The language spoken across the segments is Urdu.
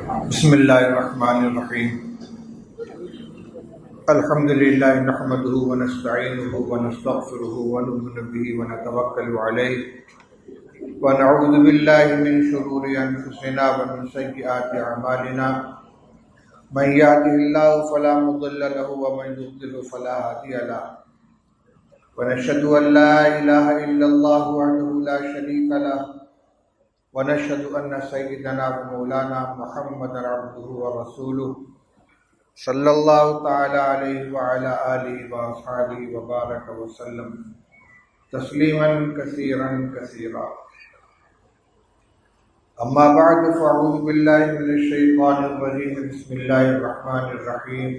بسم اللہ الرحمن الرحیم الحمد للہ نحمده ونستعینه ونستغفره ونؤمن به ونتوکل علیہ ونعوذ باللہ من شرور انفسنا ومن سیئات اعمالنا من یهده اللہ فلا مضل له ومن یضلل فلا هادی له ونشهد ان لا الہ الا اللہ وحده لا شریک له ونشهد أن سيدنا ومولانا محمد عبده ورسوله صلى الله تعالى عليه وعلى آله وأصحابه وبارك وسلم تسليما كثيرا كثيرا. أما بعد فأعوذ بالله من الشيطان الرجيم. بسم الله الرحمن الرحيم.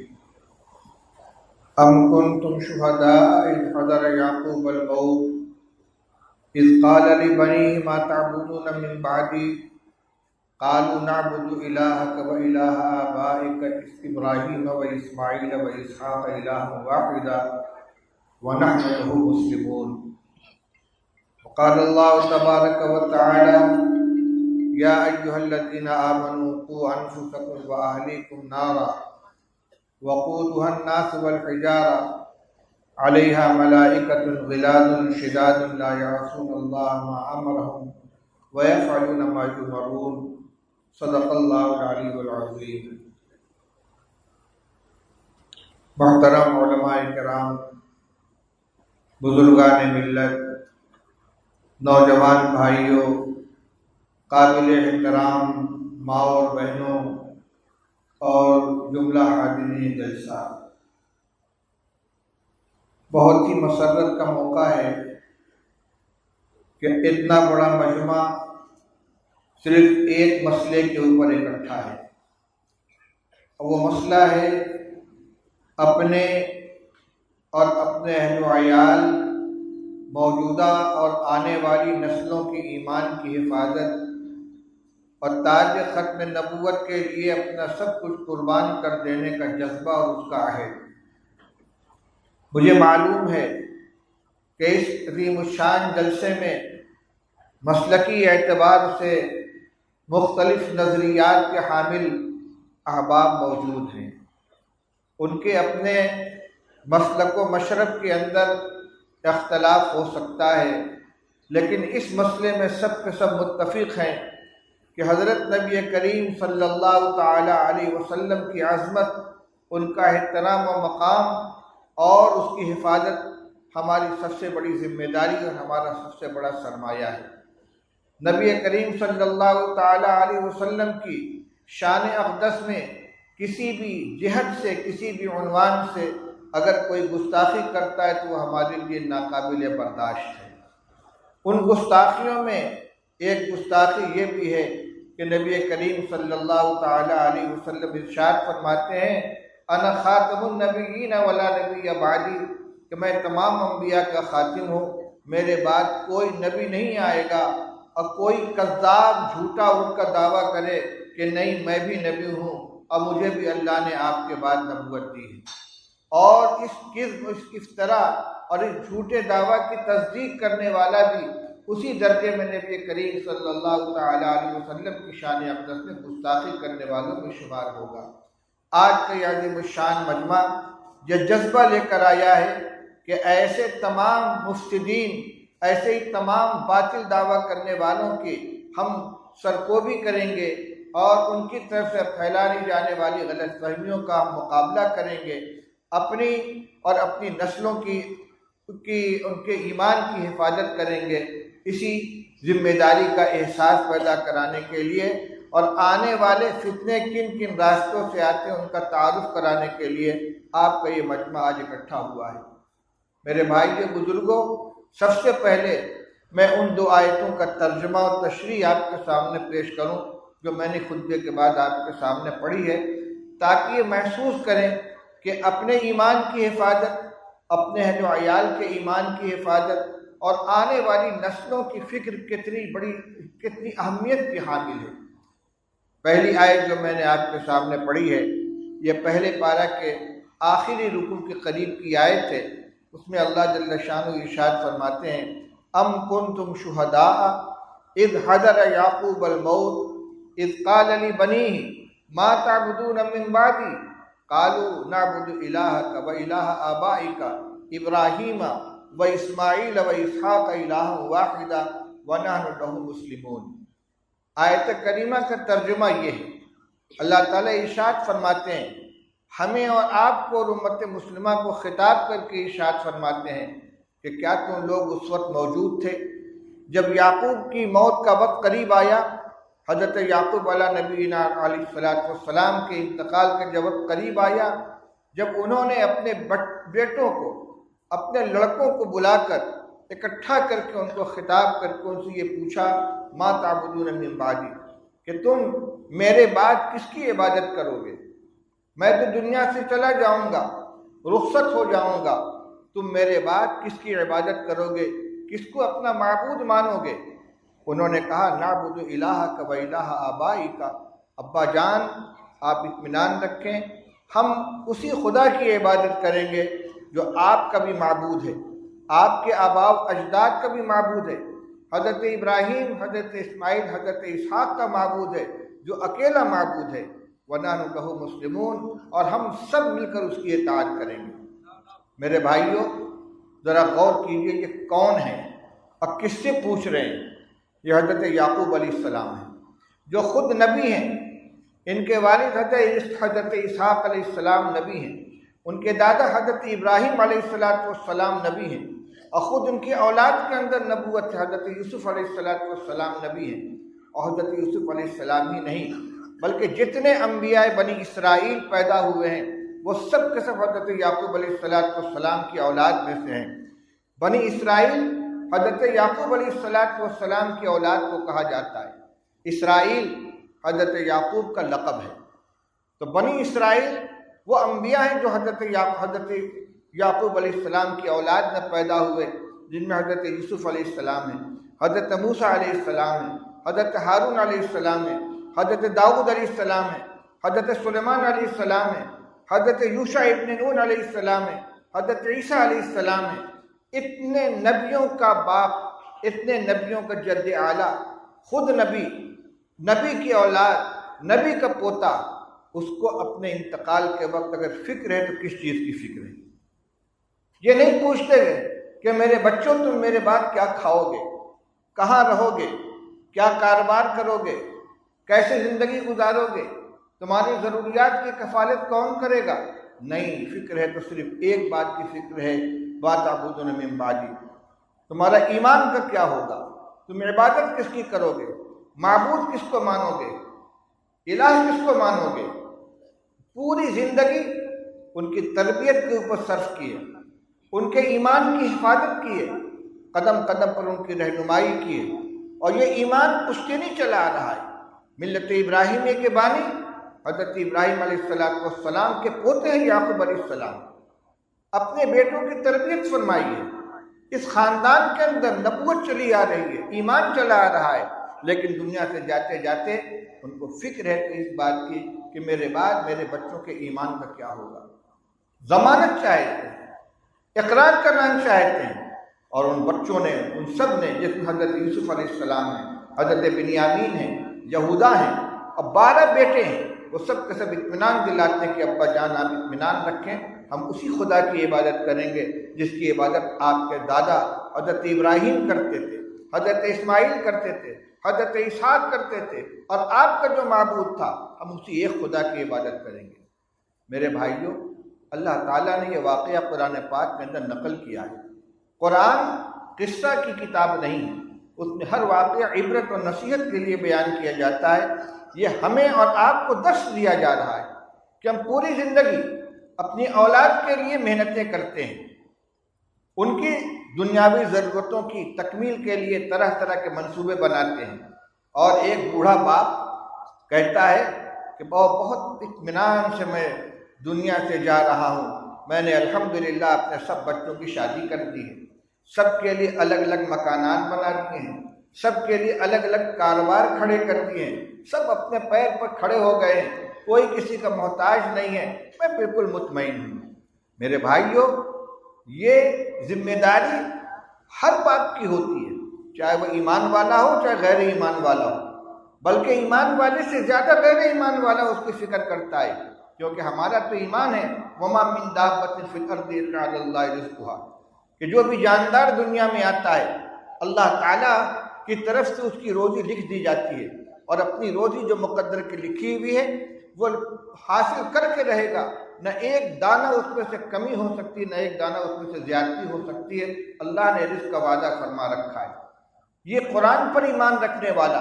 أم كنتم شهداء إذ حضر يعقوب الموت إذ قال لبنيه ما تعبدون من بعدي قالوا نعبد إلهك وإله آبائك إبراهيم وإسماعيل وإسحاق إلها واحدا ونحن له مسلمون. وقال الله تبارك وتعالى يا أيها الذين آمنوا قوا أنفسكم وأهليكم نارا وقودها الناس والحجارة علیہا ملائکۃ غلاظ شداد لا یعصون اللہ ما امرهم ویفعلون ما یؤمرون. صدق اللہ العلی العظیم. محترم علماء کرام، بزرگان ملت، نوجوان بھائیوں، قابل احترام ماں اور بہنوں اور جملہ حاضرین جلسہ، بہت ہی مسرت کا موقع ہے کہ اتنا بڑا مجمع صرف ایک مسئلے کے اوپر اکٹھا ہے، اور وہ مسئلہ ہے اپنے اور اپنے اہل و عیال، موجودہ اور آنے والی نسلوں کی ایمان کی حفاظت اور تاج ختم نبوت کے لیے اپنا سب کچھ قربان کر دینے کا جذبہ اور اس کا عہد. مجھے معلوم ہے کہ اس عظیم الشان جلسے میں مسلکی اعتبار سے مختلف نظریات کے حامل احباب موجود ہیں. ان کے اپنے مسلک و مشرب کے اندر اختلاف ہو سکتا ہے، لیکن اس مسئلے میں سب کے سب متفق ہیں کہ حضرت نبی کریم صلی اللہ تعالی علیہ وسلم کی عظمت، ان کا احترام و مقام اور اس کی حفاظت ہماری سب سے بڑی ذمہ داری اور ہمارا سب سے بڑا سرمایہ ہے. نبی کریم صلی اللہ تعالی علیہ وسلم کی شان اقدس میں کسی بھی جہت سے، کسی بھی عنوان سے اگر کوئی گستاخی کرتا ہے تو وہ ہمارے لیے ناقابل برداشت ہے. ان گستاخیوں میں ایک گستاخی یہ بھی ہے کہ نبی کریم صلی اللہ تعالی علیہ وسلم ارشاد فرماتے ہیں انا خاتم النبیین ولا نبی بعدی، کہ میں تمام انبیاء کا خاتم ہوں، میرے بعد کوئی نبی نہیں آئے گا. اور کوئی کذاب جھوٹا اٹھ کر دعویٰ کرے کہ نہیں میں بھی نبی ہوں اور مجھے بھی اللہ نے آپ کے بعد نبوت دی ہے، اور اس کذب، اس افطرا اور اس جھوٹے دعویٰ کی تصدیق کرنے والا بھی اسی درجے میں نبی کریم صلی اللہ تعالی علیہ وسلم کی شان اقدس میں گستاخی کرنے والوں میں شمار ہوگا. آج کا یہ عظیم الشان مجمع یہ جذبہ لے کر آیا ہے کہ ایسے تمام مفسدین، ایسے ہی تمام باطل دعویٰ کرنے والوں کی ہم سرکوبی کریں گے اور ان کی طرف سے پھیلائی جانے والی غلط فہمیوں کا ہم مقابلہ کریں گے. اپنی اور اپنی نسلوں کی ان کے ایمان کی حفاظت کریں گے. اسی ذمہ داری کا احساس پیدا کرانے کے لیے اور آنے والے فتنے کن کن راستوں سے آتے ہیں ان کا تعارف کرانے کے لیے آپ کا یہ مجمع آج اکٹھا ہوا ہے. میرے بھائی بزرگوں، سب سے پہلے میں ان دو آیتوں کا ترجمہ اور تشریح آپ کے سامنے پیش کروں جو میں نے خطبے کے بعد آپ کے سامنے پڑھی ہے، تاکہ یہ محسوس کریں کہ اپنے ایمان کی حفاظت، اپنے اہل و عیال کے ایمان کی حفاظت اور آنے والی نسلوں کی فکر کتنی اہمیت کی حامل ہے. پہلی آیت جو میں نے آپ کے سامنے پڑھی ہے، یہ پہلے پارہ کے آخری رکوع کے قریب کی آیت ہے. اس میں اللہ جل شانہ ارشاد فرماتے ہیں ام کنتم شہداء اذ حضر یعقوب الموت اذ قال لبنیہ ما تعبدون من بعدی قالوا نعبد الہک و الہ آبائک ابراہیم و اسماعیل و اسحاق الہ واحدا ونحن لہ مسلمون۔ آیت کریمہ کا ترجمہ یہ ہے، اللہ تعالیٰ ارشاد فرماتے ہیں، ہمیں اور آپ کو اور امت مسلمہ کو خطاب کر کے ارشاد فرماتے ہیں کہ کیا تم لوگ اس وقت موجود تھے جب یعقوب کی موت کا وقت قریب آیا؟ حضرت یعقوب علیہ نبینا علیہ السلام کے انتقال کا جب وقت قریب آیا، جب انہوں نے اپنے بیٹوں کو، اپنے لڑکوں کو بلا کر اکٹھا کر کے ان کو خطاب کر کے ان سے یہ پوچھا، ما تعبدون من بعدی، کہ تم میرے بعد کس کی عبادت کرو گے؟ میں تو دنیا سے چلا جاؤں گا، رخصت ہو جاؤں گا، تم میرے بعد کس کی عبادت کرو گے، کس کو اپنا معبود مانو گے؟ انہوں نے کہا نعبد الہک و الہ آبائک، ابا جان آپ اطمینان رکھیں، ہم اسی خدا کی عبادت کریں گے جو آپ کا بھی معبود ہے، آپ کے آباء و اجداد کا بھی معبود ہے، حضرت ابراہیم، حضرت اسماعیل، حضرت اسحاق کا معبود ہے جو اکیلا معبود ہے، وَنَحْنُ لَهُ مُسْلِمُونَ، اور ہم سب مل کر اس کی اطاعت کریں گے۔ میرے بھائیوں ذرا غور کیجئے یہ کون ہیں اور کس سے پوچھ رہے ہیں؟ یہ حضرت یعقوب علیہ السلام ہیں جو خود نبی ہیں، ان کے والد حضرت اسحاق علیہ السلام نبی ہیں، ان کے دادا حضرت ابراہیم علیہ السلام نبی ہیں، اور خود ان کی اولاد کے اندر نبوت ہے، حضرت یوسف علیہ السلام نبی ہیں، اور حضرت یوسف علیہ السلام ہی نہیں بلکہ جتنے انبیاء بنی اسرائیل پیدا ہوئے ہیں وہ سب کے سب حضرت یعقوب علیہ السلام کی اولاد میں سے ہیں۔ بنی اسرائیل حضرت یعقوب علیہ السلام کی اولاد کو کہا جاتا ہے، اسرائیل حضرت یعقوب کا لقب ہے۔ تو بنی اسرائیل وہ انبیاء ہیں جو حضرت یعقوب علیہ السلام کی اولاد میں پیدا ہوئے، جن میں حضرت یوسف علیہ السلام ہیں، حضرت موسیٰ علیہ السلام ہیں، حضرت ہارون علیہ السلام ہیں، حضرت داؤد علیہ السلام ہیں، حضرت سلیمان علیہ السلام ہیں، حضرت یوشع ابن نون علیہ السلام ہیں، حضرت عیسیٰ علیہ السلام ہیں۔ اتنے نبیوں کا باپ، اتنے نبیوں کا جد اعلیٰ، خود نبی کی اولاد، نبی کا پوتا، اس کو اپنے انتقال کے وقت اگر فکر ہے تو کس چیز کی فکر ہے؟ یہ نہیں پوچھتے کہ میرے بچوں تم میرے بعد کیا کھاؤ گے، کہاں رہو گے، کیا کاروبار کرو گے، کیسے زندگی گزارو گے، تمہاری ضروریات کی کفالت کون کرے گا؟ نہیں، فکر ہے تو صرف ایک بات کی فکر ہے، وَتَعْبُدُونَ مِن بَعْدِي، تمہارا ایمان کا کیا ہوگا، تم عبادت کس کی کرو گے، معبود کس کو مانو گے، الہ کس کو مانو گے؟ پوری زندگی ان کی تربیت کے اوپر صرف کی ہے، ان کے ایمان کی حفاظت کی ہے، قدم قدم پر ان کی رہنمائی کی ہے، اور یہ ایمان پشتے نہیں چلا آ رہا ہے۔ ملت ابراہیمیہ کے بانی حضرت ابراہیم علیہ السلام کے پوتے ہیں یعقوب علیہ السلام، اپنے بیٹوں کی تربیت فرمائی ہے، اس خاندان کے اندر نبوت چلی آ رہی ہے، ایمان چلا آ رہا ہے، لیکن دنیا سے جاتے جاتے ان کو فکر ہے کہ اس بات کی کہ میرے بعد میرے بچوں کے ایمان کا کیا ہوگا۔ ضمانت چاہتے ہیں، اقرار کرنا چاہتے ہیں، اور ان بچوں نے، ان سب نے، جس میں حضرت یوسف علیہ السلام ہیں، حضرت بنیامین ہیں، یہودا ہیں، اور 12 بیٹے ہیں، وہ سب کے سب اطمینان دلاتے ہیں کہ ابا جان آپ اطمینان رکھیں، ہم اسی خدا کی عبادت کریں گے جس کی عبادت آپ کے دادا حضرت ابراہیم کرتے تھے، حضرت اسماعیل کرتے تھے، حضرت اسحاق کرتے تھے، اور آپ کا جو معبود تھا ہم اسی ایک خدا کی عبادت کریں گے۔ میرے بھائیوں، اللہ تعالیٰ نے یہ واقعہ قرآن پاک کے اندر نقل کیا ہے۔ قرآن قصہ کی کتاب نہیں ہے، اس میں ہر واقعہ عبرت اور نصیحت کے لیے بیان کیا جاتا ہے۔ یہ ہمیں اور آپ کو درس دیا جا رہا ہے کہ ہم پوری زندگی اپنی اولاد کے لیے محنتیں کرتے ہیں، ان کی دنیاوی ضرورتوں کی تکمیل کے لیے طرح طرح کے منصوبے بناتے ہیں، اور ایک بوڑھا باپ کہتا ہے کہ بہت اطمینان سے میں دنیا سے جا رہا ہوں، میں نے الحمدللہ اپنے سب بچوں کی شادی کر دی ہے، سب کے لیے الگ الگ مکانات بنا دیے ہیں، سب کے لیے الگ الگ کاروبار کھڑے کر دیے ہیں، سب اپنے پیر پر کھڑے ہو گئے ہیں، کوئی کسی کا محتاج نہیں ہے، میں بالکل مطمئن ہوں۔ میرے بھائیوں، یہ ذمہ داری ہر باپ کی ہوتی ہے، چاہے وہ ایمان والا ہو چاہے غیر ایمان والا ہو۔ بلکہ ایمان والے سے زیادہ غیر ایمان والا اس کی فکر کرتا ہے، کیونکہ ہمارا تو ایمان ہے وما من دابۃ فی الارض الا علی اللہ رزقها، کہ جو بھی جاندار دنیا میں آتا ہے اللہ تعالیٰ کی طرف سے اس کی روزی لکھ دی جاتی ہے، اور اپنی روزی جو مقدر کی لکھی ہوئی ہے وہ حاصل کر کے رہے گا، نہ ایک دانہ اس میں سے کمی ہو سکتی، نہ ایک دانہ اس میں سے زیادتی ہو سکتی ہے۔ اللہ نے رزق کا وعدہ فرما رکھا ہے۔ یہ قرآن پر ایمان رکھنے والا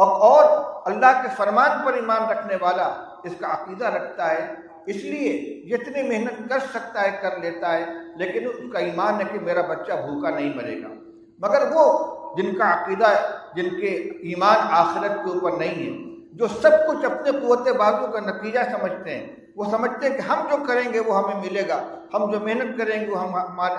اور اللہ کے فرمان پر ایمان رکھنے والا اس کا عقیدہ رکھتا ہے، اس لیے جتنی محنت کر سکتا ہے کر لیتا ہے، لیکن اس کا ایمان ہے کہ میرا بچہ بھوکا نہیں مرے گا۔ مگر وہ جن کا عقیدہ، جن کے ایمان آخرت کے اوپر نہیں ہے، جو سب کچھ اپنے قوت بازو کا نتیجہ سمجھتے ہیں، وہ سمجھتے ہیں کہ ہم جو کریں گے وہ ہمیں ملے گا، ہم جو محنت کریں گے وہ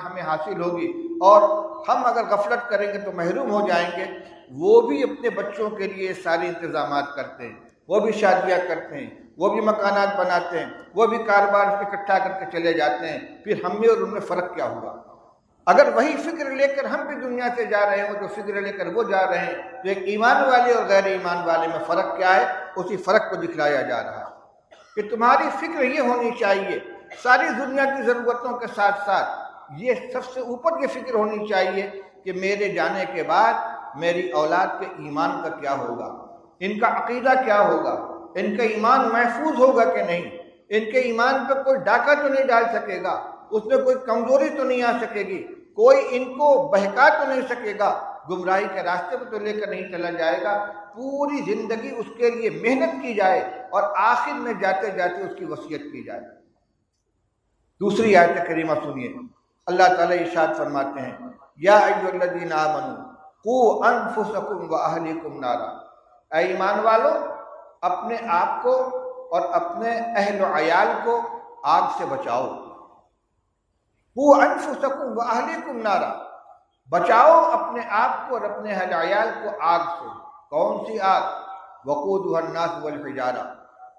ہمیں حاصل ہوگی، اور ہم اگر غفلت کریں گے تو محروم ہو جائیں گے، وہ بھی اپنے بچوں کے لیے سارے انتظامات کرتے ہیں، وہ بھی شادیاں کرتے ہیں، وہ بھی مکانات بناتے ہیں، وہ بھی کاروبار اکٹھا کر کے چلے جاتے ہیں، پھر ہم میں اور ان میں فرق کیا ہوا؟ اگر وہی فکر لے کر ہم بھی دنیا سے جا رہے ہیں، جو فکر لے کر وہ جا رہے ہیں، تو ایک ایمان والے اور غیر ایمان والے میں فرق کیا ہے؟ اسی فرق کو دکھلایا جا رہا ہے کہ تمہاری فکر یہ ہونی چاہیے، ساری دنیا کی ضرورتوں کے ساتھ ساتھ یہ سب سے اوپر یہ فکر ہونی چاہیے کہ میرے جانے کے بعد میری اولاد کے ایمان کا کیا ہوگا، ان کا عقیدہ کیا ہوگا، ان کا ایمان محفوظ ہوگا کہ نہیں، ان کے ایمان پہ کوئی ڈاکہ تو نہیں ڈال سکے گا، اس میں کوئی کمزوری تو نہیں آ سکے گی، کوئی ان کو بہکا تو نہیں سکے گا، گمراہی کے راستے پہ تو لے کر نہیں چلا جائے گا۔ پوری زندگی اس کے لیے محنت کی جائے اور آخر میں جاتے جاتے اس کی وصیت کی جائے۔ دوسری آیت کریمہ سنیے، اللہ تعالیٰ ارشاد فرماتے ہیں یا ایھا الذین آمنوا قوا انفسکم واہلیکم نارا، اے ایمان والو اپنے آپ کو اور اپنے اہل و عیال کو آگ سے بچاؤ۔ قوا انفسکم واہلیکم نارا، بچاؤ اپنے آپ کو اور اپنے اہل و عیال کو آگ سے۔ کون سی آگ؟ وقودھا الناس والحجارہ،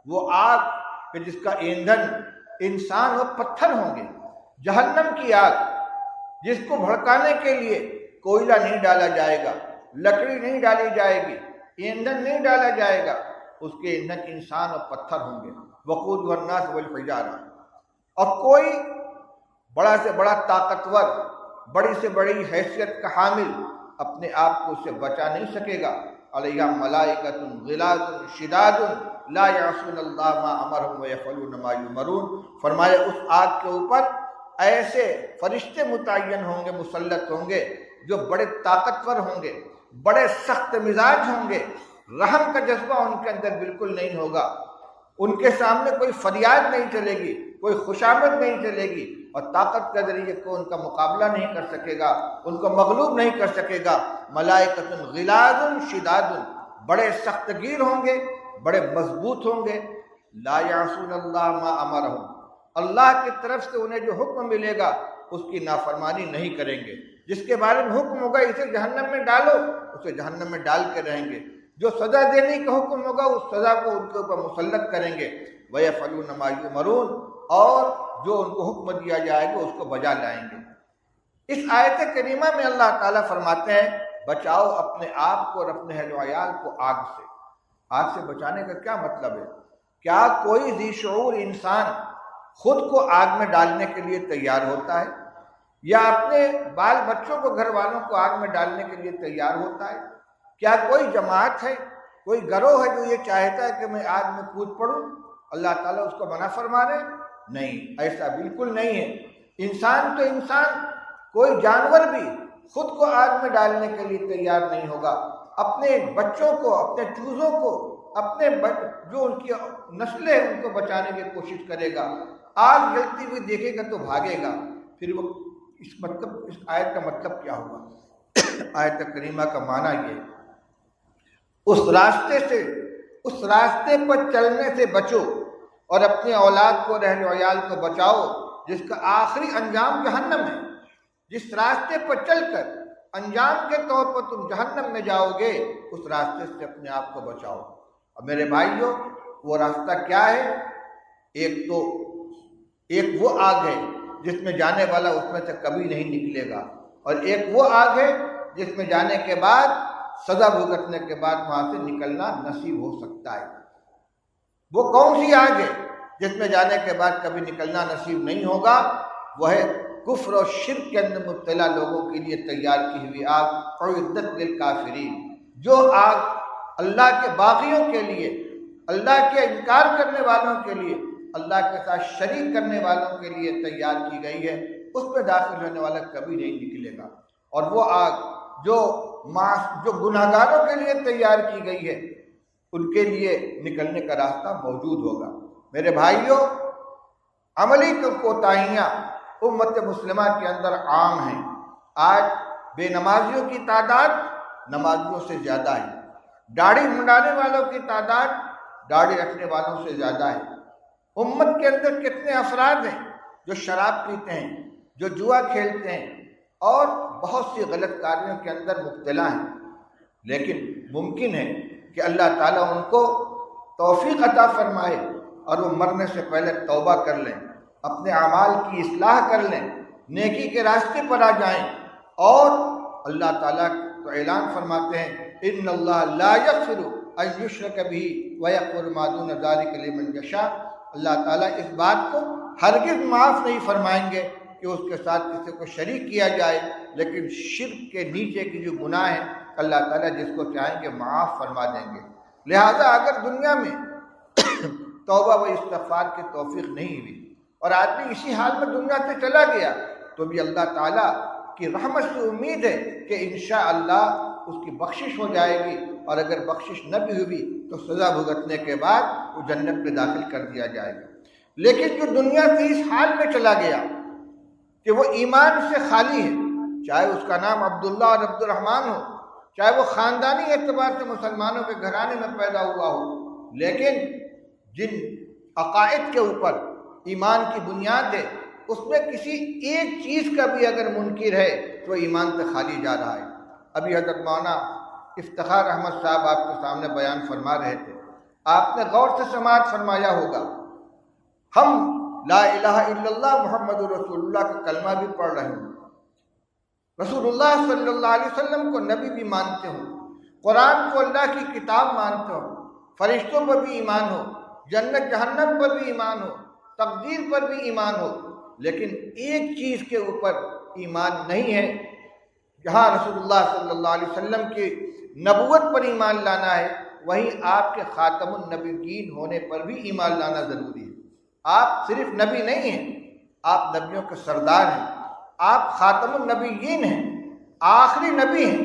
وہ آگ کہ جس کا ایندھن انسان اور پتھر ہوں گے، جہنم کی آگ جس کو بھڑکانے کے لیے کوئلہ نہیں ڈالا جائے گا، لکڑی نہیں ڈالی جائے گی، ایندھن نہیں ڈالا جائے گا، اس کے ایندھن انسان اور پتھر ہوں گے۔ وقودھا الناس والحجارہ، اور کوئی بڑا سے بڑا طاقتور، بڑی سے بڑی حیثیت کا حامل اپنے آپ کو اس سے بچا نہیں سکے گا۔ علیہا ملائکۃ غلاظ شداد لا یعصون اللہ ما امرہم ویفعلون ما یؤمرون، فرمایا اس آگ کے اوپر ایسے فرشتے متعین ہوں گے، مسلط ہوں گے، جو بڑے طاقتور ہوں گے، بڑے سخت مزاج ہوں گے، رحم کا جذبہ ان کے اندر بالکل نہیں ہوگا، ان کے سامنے کوئی فریاد نہیں چلے گی، کوئی خوشامد نہیں چلے گی، اور طاقت کے ذریعے کو ان کا مقابلہ نہیں کر سکے گا، ان کو مغلوب نہیں کر سکے گا۔ ملائکۃ غلاظ شداد، بڑے سخت گیر ہوں گے، بڑے مضبوط ہوں گے۔ لا یعصون اللہ ما امرہم، اللہ کی طرف سے انہیں جو حکم ملے گا اس کی نافرمانی نہیں کریں گے، جس کے بارے میں حکم ہوگا اسے جہنم میں ڈالو، اسے جہنم میں ڈال کے رہیں گے، جو سزا دینے کا حکم ہوگا اس سزا کو ان کے اوپر مسلط کریں گے۔ وَيَفْعَلُونَ مَا يُؤْمَرُونَ، اور جو ان کو حکم دیا جائے گا اس کو بجا لائیں گے۔ اس آیت کریمہ میں اللہ تعالیٰ فرماتے ہیں بچاؤ اپنے آپ کو اور اپنے اہل و عیال کو آگ سے۔ آگ سے بچانے کا کیا مطلب ہے؟ کیا کوئی ذی شعور انسان خود کو آگ میں ڈالنے کے لیے تیار ہوتا ہے، یا اپنے بال بچوں کو، گھر والوں کو آگ میں ڈالنے کے لیے تیار ہوتا ہے؟ کیا کوئی جماعت ہے، کوئی گروہ ہے جو یہ چاہتا ہے کہ میں آگ میں کود پڑوں؟ اللہ تعالیٰ اس کو منع فرما رہے؟ نہیں، ایسا بالکل نہیں ہے۔ انسان تو انسان، کوئی جانور بھی خود کو آگ میں ڈالنے کے لیے تیار نہیں ہوگا، اپنے بچوں کو، اپنے چوزوں کو، اپنے جو ان کی نسلیں ہیں ان کو بچانے کی کوشش کرے گا۔ آگ جلتی ہوئی دیکھے گا تو بھاگے گا۔ پھر وہ اس آیت کا مطلب کیا ہوگا؟ آیت کریمہ کا معنی یہ، اس راستے پر چلنے سے بچو اور اپنے اولاد کو، اہل و عیال کو بچاؤ جس کا آخری انجام جہنم ہے۔ جس راستے پر چل کر انجام کے طور پر تم جہنم میں جاؤ گے، اس راستے سے اپنے آپ کو بچاؤ۔ اور میرے بھائیو، وہ راستہ کیا ہے؟ ایک وہ آگ ہے جس میں جانے والا اس میں سے کبھی نہیں نکلے گا، اور ایک وہ آگ ہے جس میں جانے کے بعد سزا بھگتنے کے بعد وہاں سے نکلنا نصیب ہو سکتا ہے۔ وہ کون سی آگ ہے جس میں جانے کے بعد کبھی نکلنا نصیب نہیں ہوگا؟ وہ ہے کفر اور شرک کے اندر مبتلا لوگوں کے لیے تیار کی ہوئی آگ، اعدت للکافرین، جو آگ اللہ کے باغیوں کے لیے، اللہ کے انکار کرنے والوں کے لیے، اللہ کے ساتھ شریک کرنے والوں کے لیے تیار کی گئی ہے، اس میں داخل ہونے والا کبھی نہیں نکلے گا۔ اور وہ آگ جو گناہگاروں کے لیے تیار کی گئی ہے، ان کے لیے نکلنے کا راستہ موجود ہوگا۔ میرے بھائیوں، عملی کوتاہیاں امت مسلمہ کے اندر عام ہیں۔ آج بے نمازیوں کی تعداد نمازیوں سے زیادہ ہے، داڑھی منڈانے والوں کی تعداد داڑھی رکھنے والوں سے زیادہ ہے۔ امت کے اندر کتنے افراد ہیں جو شراب پیتے ہیں، جو جوا کھیلتے ہیں اور بہت سی غلط کاریوں کے اندر مبتلا ہیں، لیکن ممکن ہے کہ اللہ تعالیٰ ان کو توفیق عطا فرمائے اور وہ مرنے سے پہلے توبہ کر لیں، اپنے اعمال کی اصلاح کر لیں، نیکی کے راستے پر آ جائیں، اور اللہ تعالیٰ تو اعلان فرماتے ہیں ان اللہ لا یغفر ان یشرک بہ ویغفر ما دون ذلک لمن یشاء۔ اللہ تعالیٰ اس بات کو ہرگز معاف نہیں فرمائیں گے کہ اس کے ساتھ کسی کو شریک کیا جائے، لیکن شرک کے نیچے کی جو گناہ ہیں اللہ تعالیٰ جس کو چاہیں گے معاف فرما دیں گے۔ لہذا اگر دنیا میں توبہ و استغفار کی توفیق نہیں ہوئی اور آدمی اسی حال میں دنیا سے چلا گیا، تو بھی اللہ تعالیٰ کی رحمت سے امید ہے کہ انشاءاللہ اس کی بخشش ہو جائے گی، اور اگر بخشش نہ بھی ہوئی تو سزا بھگتنے کے بعد وہ جنت میں داخل کر دیا جائے گا۔ لیکن جو دنیا سے اس حال میں چلا گیا کہ وہ ایمان سے خالی ہے، چاہے اس کا نام عبداللہ اور عبد الرحمن ہو، چاہے وہ خاندانی اعتبار سے مسلمانوں کے گھرانے میں پیدا ہوا ہو، لیکن جن عقائد کے اوپر ایمان کی بنیاد ہے اس میں کسی ایک چیز کا بھی اگر منکر ہے تو ایمان سے خالی جا رہا ہے۔ ابھی حضرت مولانا افتخار احمد صاحب آپ کے سامنے بیان فرما رہے تھے، آپ نے غور سے سماعت فرمایا ہوگا، ہم لا الہ الا اللہ محمد رسول اللہ کا کلمہ بھی پڑھ رہے ہیں، رسول اللہ صلی اللہ علیہ وسلم کو نبی بھی مانتے ہوں، قرآن کو اللہ کی کتاب مانتے ہوں، فرشتوں پر بھی ایمان ہو، جنت جہنم پر بھی ایمان ہو، تقدیر پر بھی ایمان ہو، لیکن ایک چیز کے اوپر ایمان نہیں ہے۔ جہاں رسول اللہ صلی اللہ علیہ وسلم کی نبوت پر ایمان لانا ہے، وہیں آپ کے خاتم النبیین ہونے پر بھی ایمان لانا ضروری ہے۔ آپ صرف نبی نہیں ہیں، آپ نبیوں کے سردار ہیں، آپ خاتم النبیین ہیں، آخری نبی ہیں۔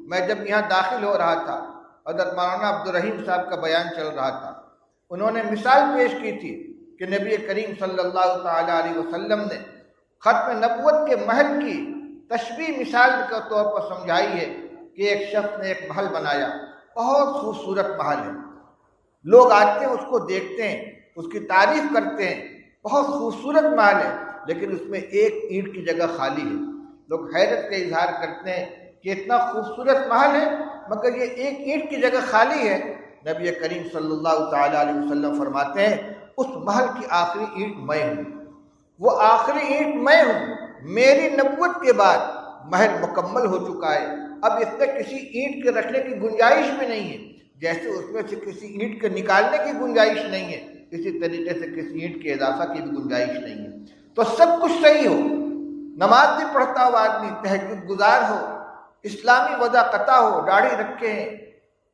میں جب یہاں داخل ہو رہا تھا، حضرت مولانا عبد الرحیم صاحب کا بیان چل رہا تھا، انہوں نے مثال پیش کی تھی کہ نبی کریم صلی اللہ تعالی علیہ وسلم نے ختم نبوت کے محل کی تشبیہ مثال کے طور پر سمجھائی ہے کہ ایک شخص نے ایک محل بنایا، بہت خوبصورت محل ہے، لوگ آتے ہیں اس کو دیکھتے ہیں، اس کی تعریف کرتے ہیں، بہت خوبصورت محل ہے، لیکن اس میں ایک اینٹ کی جگہ خالی ہے۔ لوگ حیرت کا اظہار کرتے ہیں کہ اتنا خوبصورت محل ہے مگر یہ ایک اینٹ کی جگہ خالی ہے۔ نبی کریم صلی اللہ تعالی علیہ وسلم فرماتے ہیں اس محل کی آخری اینٹ میں ہوں، وہ آخری اینٹ میں ہوں، میری نبوت کے بعد محل مکمل ہو چکا ہے، اب اس میں کسی اینٹ کے رکھنے کی گنجائش بھی نہیں ہے، جیسے اس میں سے کسی اینٹ کے نکالنے کی گنجائش نہیں ہے، اسی طریقے سے کسی اینٹ کے اضافہ کی بھی گنجائش نہیں ہے۔ تو سب کچھ صحیح ہو، نماز بھی پڑھتا ہو آدمی، تہجد گزار ہو، اسلامی وضاقتہ ہو، داڑھی رکھے ہیں،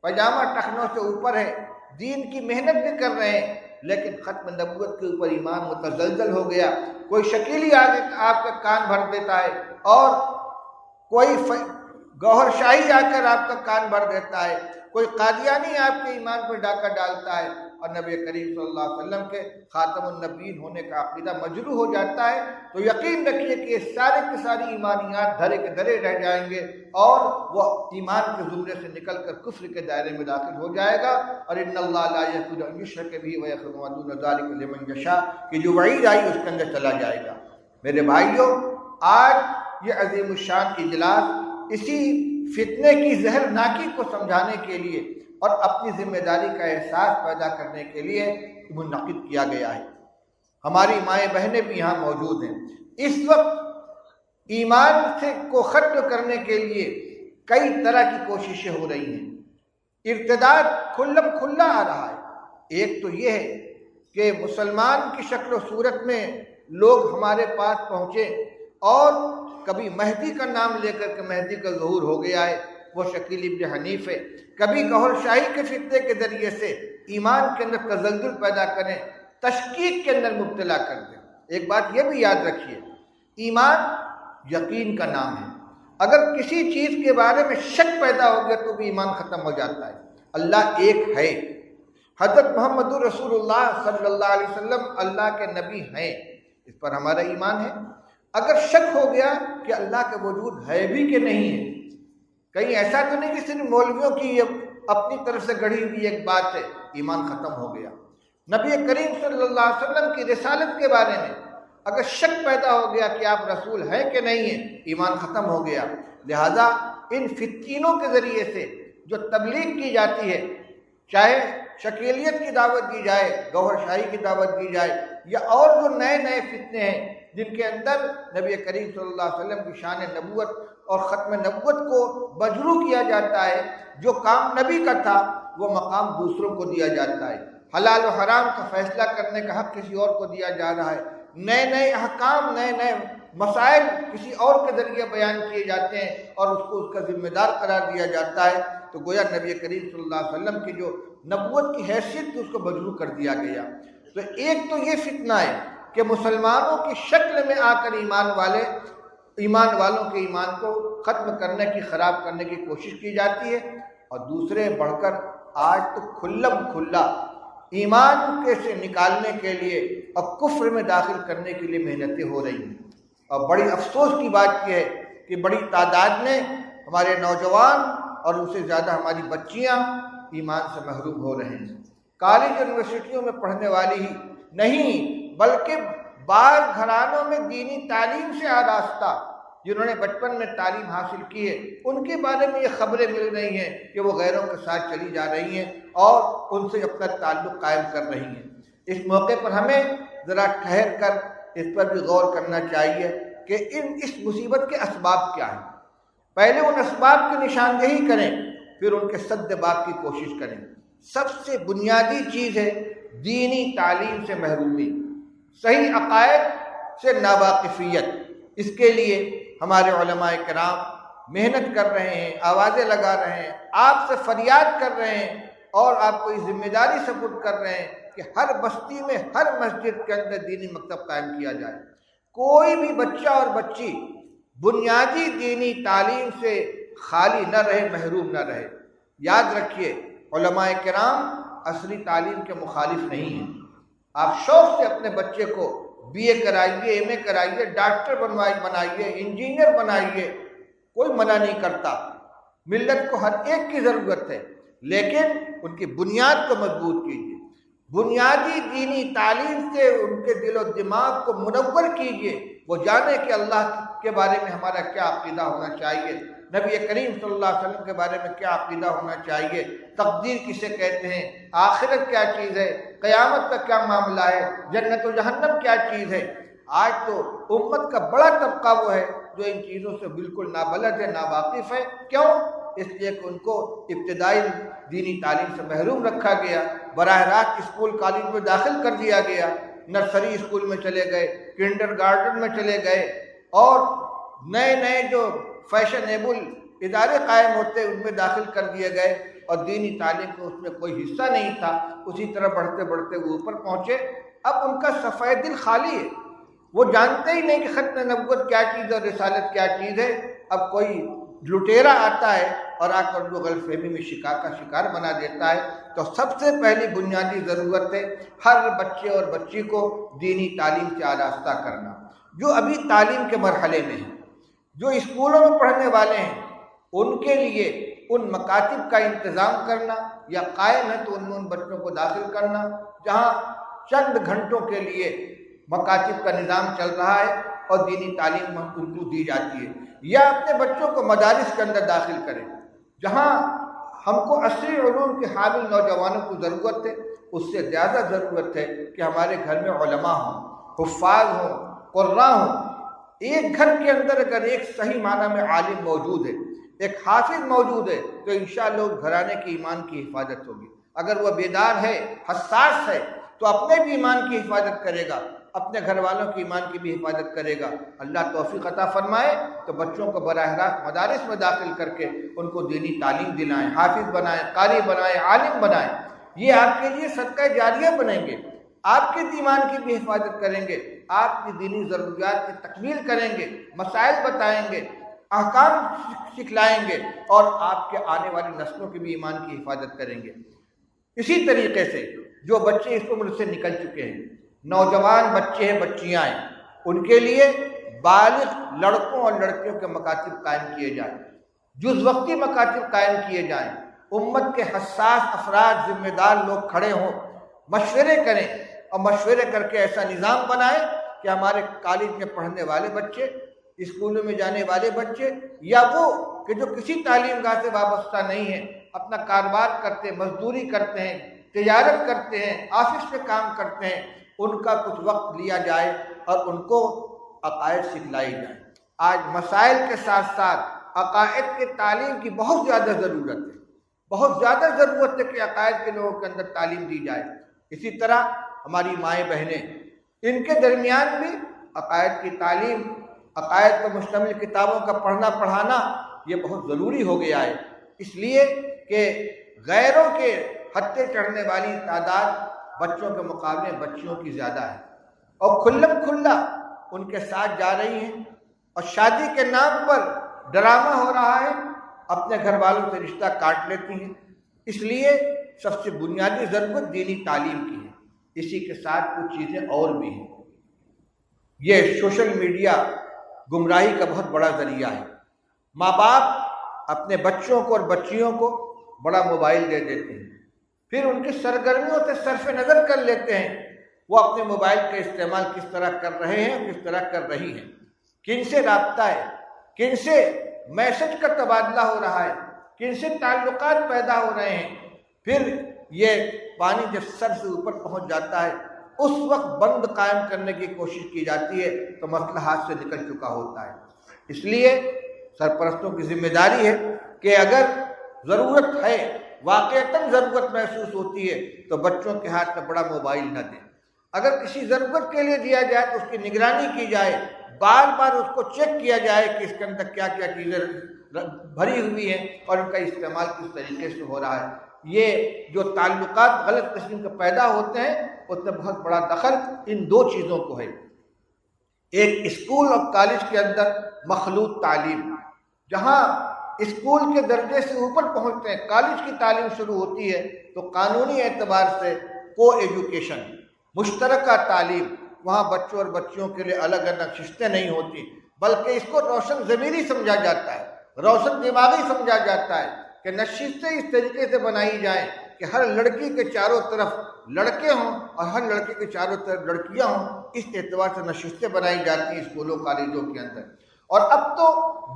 پاجامہ ٹخنوں سے اوپر ہے، دین کی محنت بھی کر رہے ہیں، لیکن ختم نبوت کے اوپر ایمان متزلزل ہو گیا، کوئی شکیلی آگے آپ کا کان بھر دیتا ہے، اور کوئی گوہر شاہی آ کر آپ کا کان بھر دیتا ہے، کوئی قادیانی آپ کے ایمان پر ڈاکہ ڈالتا ہے، اور نبی کریم صلی اللہ علیہ وسلم کے خاتم النبیین ہونے کا عقیدہ مجروح ہو جاتا ہے، تو یقین رکھیے کہ یہ سارے کے ساری ایمانیات دھرے کے دھرے رہ جائیں گے، اور وہ ایمان کے زمرے سے نکل کر کفر کے دائرے میں داخل ہو جائے گا۔ اور ان اللہ لا یغفر ان یشرک بہ ویغفر ما دون ذلک لمن یشاء کہ جو وعید آئی اس کے اندر چلا جائے گا۔ میرے بھائیوں، آج یہ عظیم الشان اجلاس اسی فتنے کی زہرناکی کو سمجھانے کے لیے اور اپنی ذمہ داری کا احساس پیدا کرنے کے لیے منعقد کیا گیا ہے۔ ہماری مائیں بہنیں بھی یہاں موجود ہیں۔ اس وقت ایمان کو ختم کرنے کے لیے کئی طرح کی کوششیں ہو رہی ہیں، ارتداد کھلم کھلا آ رہا ہے۔ ایک تو یہ ہے کہ مسلمان کی شکل و صورت میں لوگ ہمارے پاس پہنچے اور کبھی مہدی کا نام لے کر کے مہدی کا ظہور ہو گیا ہے، وہ شکیل ابن حنیف ہے، کبھی گوہر شاہی کے فتنے کے ذریعے سے ایمان کے اندر تزلزل پیدا کریں، تشکیک کے اندر مبتلا کر دیں۔ ایک بات یہ بھی یاد رکھیے، ایمان یقین کا نام ہے، اگر کسی چیز کے بارے میں شک پیدا ہو گیا تو بھی ایمان ختم ہو جاتا ہے۔ اللہ ایک ہے، حضرت محمد رسول اللہ صلی اللہ علیہ وسلم اللہ کے نبی ہیں، اس پر ہمارا ایمان ہے۔ اگر شک ہو گیا کہ اللہ کا وجود ہے بھی کہ نہیں ہے، کہیں ایسا تو نہیں کہ صرف مولویوں کی اپنی طرف سے گڑھی ہوئی ایک بات ہے، ایمان ختم ہو گیا۔ نبی کریم صلی اللہ علیہ وسلم کی رسالت کے بارے میں اگر شک پیدا ہو گیا کہ آپ رسول ہیں کہ نہیں ہیں، ایمان ختم ہو گیا۔ لہذا ان فتنوں کے ذریعے سے جو تبلیغ کی جاتی ہے، چاہے شکیلیت کی دعوت دی جائے، گوہر شاہی کی دعوت دی جائے، یا اور جو نئے نئے فتنے ہیں جن کے اندر نبی کریم صلی اللہ علیہ وسلم کی شان نبوت اور ختم نبوت کو مجروح کیا جاتا ہے، جو کام نبی کا تھا وہ مقام دوسروں کو دیا جاتا ہے، حلال و حرام کا فیصلہ کرنے کا حق کسی اور کو دیا جا رہا ہے، نئے نئے احکام، نئے نئے مسائل کسی اور کے ذریعے بیان کیے جاتے ہیں اور اس کو اس کا ذمہ دار قرار دیا جاتا ہے، تو گویا نبی کریم صلی اللہ علیہ وسلم کی جو نبوت کی حیثیت تھی اس کو مجروح کر دیا گیا۔ تو ایک تو یہ فتنہ ہے کہ مسلمانوں کی شکل میں آ کر ایمان والوں کے ایمان کو ختم کرنے کی، خراب کرنے کی کوشش کی جاتی ہے، اور دوسرے بڑھ کر آج تو کھلم کھلا ایمان کے سے نکالنے کے لیے اور کفر میں داخل کرنے کے لیے محنتیں ہو رہی ہیں۔ اور بڑی افسوس کی بات یہ ہے کہ بڑی تعداد میں ہمارے نوجوان اور ان سے زیادہ ہماری بچیاں ایمان سے محروم ہو رہے ہیں۔ کالج یونیورسٹیوں میں پڑھنے والی ہی نہیں بلکہ بعض گھرانوں میں دینی تعلیم سے آراستہ جنہوں نے بچپن میں تعلیم حاصل کی ہے، ان کے بارے میں یہ خبریں مل رہی ہیں کہ وہ غیروں کے ساتھ چلی جا رہی ہیں اور ان سے اپنا تعلق قائم کر رہی ہیں۔ اس موقع پر ہمیں ذرا ٹھہر کر اس پر بھی غور کرنا چاہیے کہ اس مصیبت کے اسباب کیا ہیں۔ پہلے ان اسباب کی نشاندہی کریں، پھر ان کے سد باب کی کوشش کریں۔ سب سے بنیادی چیز ہے دینی تعلیم سے محرومی، صحیح عقائد سے ناواقفیت۔ اس کے لیے ہمارے علماء کرام محنت کر رہے ہیں، آوازیں لگا رہے ہیں، آپ سے فریاد کر رہے ہیں اور آپ کو یہ ذمہ داری سپرد کر رہے ہیں کہ ہر بستی میں، ہر مسجد کے اندر دینی مکتب قائم کیا جائے۔ کوئی بھی بچہ اور بچی بنیادی دینی تعلیم سے خالی نہ رہے، محروم نہ رہے۔ یاد رکھیے، علماء کرام عصری تعلیم کے مخالف نہیں ہیں۔ آپ شوق سے اپنے بچے کو بی اے کرائیے، ایم اے کرائیے، ڈاکٹر بنائیے، انجینئر بنائیے، کوئی منع نہیں کرتا۔ ملت کو ہر ایک کی ضرورت ہے، لیکن ان کی بنیاد کو مضبوط کیجیے، بنیادی دینی تعلیم سے ان کے دل و دماغ کو منور کیجیے، وہ جانے کہ اللہ کے بارے میں ہمارا کیا عقیدہ ہونا چاہیے، نبی کریم صلی اللہ علیہ وسلم کے بارے میں کیا عقیدہ ہونا چاہیے، تقدیر کسے کہتے ہیں، آخرت کیا چیز ہے، قیامت کا کیا معاملہ ہے، جنت و جہنم کیا چیز ہے۔ آج تو امت کا بڑا طبقہ وہ ہے جو ان چیزوں سے بالکل نابلد ہے، ناواقف ہے۔ کیوں؟ اس لیے کہ ان کو ابتدائی دینی تعلیم سے محروم رکھا گیا، براہ راست اسکول کالج میں داخل کر دیا گیا، نرسری اسکول میں چلے گئے، کنڈر گارڈن میں چلے گئے، اور نئے نئے جو فیشنیبل ادارے قائم ہوتے ان میں داخل کر دیے گئے، اور دینی تعلیم کو اس میں کوئی حصہ نہیں تھا۔ اسی طرح بڑھتے بڑھتے وہ اوپر پہنچے۔ اب ان کا صفحہ دل خالی ہے، وہ جانتے ہی نہیں کہ ختم نبوت کیا چیز ہے اور رسالت کیا چیز ہے۔ اب کوئی لٹیرا آتا ہے اور آ کر جو غلط فہمی میں شکار بنا دیتا ہے۔ تو سب سے پہلی بنیادی ضرورت ہے ہر بچے اور بچی کو دینی تعلیم سے آراستہ کرنا۔ جو ابھی تعلیم کے مرحلے میں ہیں، جو اسکولوں میں پڑھنے والے ہیں، ان کے لیے ان مکاتب کا انتظام کرنا، یا قائم ہے تو ان میں ان بچوں کو داخل کرنا جہاں چند گھنٹوں کے لیے مکاتب کا نظام چل رہا ہے اور دینی تعلیم ان کو دی جاتی ہے، یا اپنے بچوں کو مدارس کے اندر داخل کریں جہاں ہم کو عصری علوم کے حامل نوجوانوں کی ضرورت ہے۔ اس سے زیادہ ضرورت ہے کہ ہمارے گھر میں علماء ہوں، حفاظ ہوں، قراء ہوں۔ ایک گھر کے اندر اگر ایک صحیح معنی میں عالم موجود ہے، ایک حافظ موجود ہے تو انشاءاللہ اس گھرانے کے ایمان کی حفاظت ہوگی۔ اگر وہ بیدار ہے، حساس ہے، تو اپنے بھی ایمان کی حفاظت کرے گا، اپنے گھر والوں کی ایمان کی بھی حفاظت کرے گا۔ اللہ توفیق عطا فرمائے تو بچوں کو براہ راست مدارس میں داخل کر کے ان کو دینی تعلیم دلائیں، حافظ بنائیں، قاری بنائیں، عالم بنائیں۔ یہ آپ کے لیے صدقہ جاریہ بنیں گے، آپ کے ایمان کی بھی حفاظت کریں گے، آپ کی دینی ضروریات کی تکمیل کریں گے، مسائل بتائیں گے، احکام سکھلائیں گے، اور آپ کے آنے والی نسلوں کی بھی ایمان کی حفاظت کریں گے۔ اسی طریقے سے جو بچے اس عمر سے نکل چکے ہیں، نوجوان بچے ہیں، بچیاں ہیں، ان کے لیے بالغ لڑکوں اور لڑکیوں کے مکاتب قائم کیے جائیں، جز وقتی مکاتب قائم کیے جائیں، امت کے حساس افراد، ذمہ دار لوگ کھڑے ہوں، مشورے کریں، اور مشورے کر کے ایسا نظام بنائیں کہ ہمارے کالج میں پڑھنے والے بچے، اسکولوں میں جانے والے بچے، یا وہ کہ جو کسی تعلیم گاہ سے وابستہ نہیں ہیں، اپنا کاروبار کرتے ہیں، مزدوری کرتے ہیں، تجارت کرتے ہیں، آفس میں کام کرتے ہیں، ان کا کچھ وقت لیا جائے اور ان کو عقائد سکھلائی جائے۔ آج مسائل کے ساتھ ساتھ عقائد کے تعلیم کی بہت زیادہ ضرورت ہے، بہت زیادہ ضرورت ہے کہ عقائد کے لوگوں کے اندر تعلیم دی جائے۔ اسی طرح ہماری مائیں بہنیں، ان کے درمیان بھی عقائد کی تعلیم، عقائد پر مشتمل کتابوں کا پڑھنا پڑھانا یہ بہت ضروری ہو گیا ہے، اس لیے کہ غیروں کے ہتھے چڑھنے والی تعداد بچوں کے مقابلے بچیوں کی زیادہ ہے، اور کھلم کھلا ان کے ساتھ جا رہی ہیں، اور شادی کے نام پر ڈرامہ ہو رہا ہے، اپنے گھر والوں سے رشتہ کاٹ لیتی ہیں۔ اس لیے سب سے بنیادی ضرورت دینی تعلیم کی ہے۔ اسی کے ساتھ کچھ چیزیں اور بھی ہیں۔ یہ سوشل میڈیا گمراہی کا بہت بڑا ذریعہ ہے۔ ماں باپ اپنے بچوں کو اور بچیوں کو بڑا موبائل دے دیتے ہیں، پھر ان کی سرگرمیوں سے صرف نظر کر لیتے ہیں وہ اپنے موبائل کا استعمال کس طرح کر رہے ہیں، کس طرح کر رہی ہیں، کن سے رابطہ ہے، کن سے میسج کا تبادلہ ہو رہا ہے، کن سے تعلقات پیدا ہو رہے ہیں۔ پھر یہ پانی جب سر سے اوپر پہنچ جاتا ہے، اس وقت بند قائم کرنے کی کوشش کی جاتی ہے تو مسئلہ ہاتھ سے نکل چکا ہوتا ہے۔ اس لیے سرپرستوں کی ذمہ داری ہے کہ اگر ضرورت ہے، واقعتاً ضرورت محسوس ہوتی ہے، تو بچوں کے ہاتھ میں بڑا موبائل نہ دیں۔ اگر کسی ضرورت کے لیے دیا جائے تو اس کی نگرانی کی جائے، بار بار اس کو چیک کیا جائے کہ اس کے اندر کیا کیا چیزیں بھری ہوئی ہیں اور ان کا استعمال کس طریقے سے ہو رہا ہے۔ یہ جو تعلقات غلط قسم کے پیدا ہوتے ہیں، اس میں بہت بڑا دخل ان دو چیزوں کو ہے۔ ایک اسکول اور کالج کے اندر مخلوط تعلیم، جہاں اسکول کے درجے سے اوپر پہنچتے ہیں، کالج کی تعلیم شروع ہوتی ہے تو قانونی اعتبار سے کو ایجوکیشن، مشترکہ تعلیم، وہاں بچوں اور بچیوں کے لیے الگ الگ ششتیں نہیں ہوتی، بلکہ اس کو روشن ضمیری سمجھا جاتا ہے، روشن دماغی سمجھا جاتا ہے کہ نشستیں اس طریقے سے بنائی جائیں کہ ہر لڑکی کے چاروں طرف لڑکے ہوں اور ہر لڑکے کے چاروں طرف لڑکیاں ہوں۔ اس اعتبار سے نشستیں بنائی جاتی ہیں اسکولوں کالجوں کے اندر۔ اور اب تو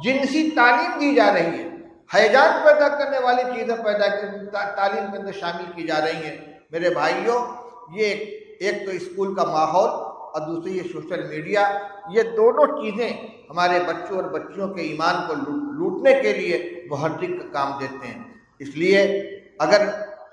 جنسی تعلیم دی جا رہی ہے، ہیجان پیدا کرنے والی چیزیں تعلیم کے اندر شامل کی جا رہی ہیں۔ میرے بھائیوں، یہ ایک تو اسکول کا ماحول اور دوسری یہ سوشل میڈیا، یہ دونوں چیزیں ہمارے بچوں اور بچیوں کے ایمان کو لوٹنے کے لیے محرک کا کام دیتے ہیں۔ اس لیے اگر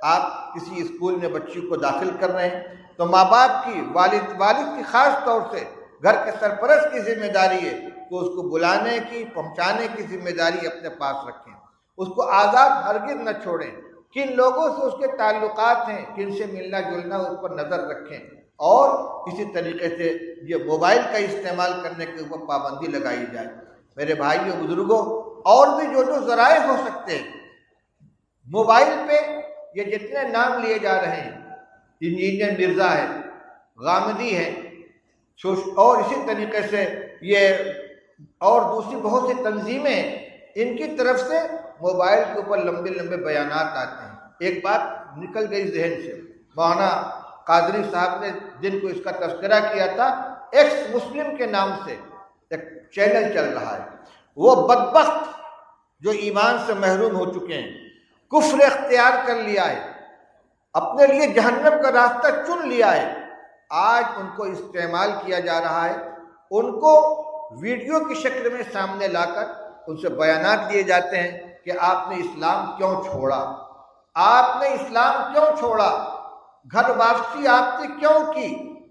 آپ کسی اسکول میں بچی کو داخل کر رہے ہیں تو ماں باپ کی، والد کی خاص طور سے گھر کے سرپرست کی ذمہ داری ہے کہ اس کو بلانے کی، پہنچانے کی ذمہ داری اپنے پاس رکھیں، اس کو آزاد ہرگز نہ چھوڑیں، کن لوگوں سے اس کے تعلقات ہیں، کن سے ملنا جلنا، اس پر نظر رکھیں، اور اسی طریقے سے یہ موبائل کا استعمال کرنے کے اوپر پابندی لگائی جائے۔ میرے بھائیوں بزرگوں، اور بھی جو ذرائع ہو سکتے ہیں، موبائل پہ یہ جتنے نام لیے جا رہے ہیں، انجینئر مرزا ہے، غامدی ہے، اور اسی طریقے سے یہ اور دوسری بہت سی تنظیمیں ہیں، ان کی طرف سے موبائل کے اوپر لمبے لمبے بیانات آتے ہیں۔ ایک بات نکل گئی ذہن سے، مولانا قادری صاحب نے جن کو اس کا تذکرہ کیا تھا، ایکس مسلم کے نام سے ایک چینل چل رہا ہے، وہ بدبخت جو ایمان سے محروم ہو چکے ہیں، کفر اختیار کر لیا ہے، اپنے لیے جہنم کا راستہ چن لیا ہے، آج ان کو استعمال کیا جا رہا ہے، ان کو ویڈیو کی شکل میں سامنے لا کر ان سے بیانات دیے جاتے ہیں کہ آپ نے اسلام کیوں چھوڑا، آپ نے اسلام کیوں چھوڑا، گھر واپسی آپ نے کیوں کی،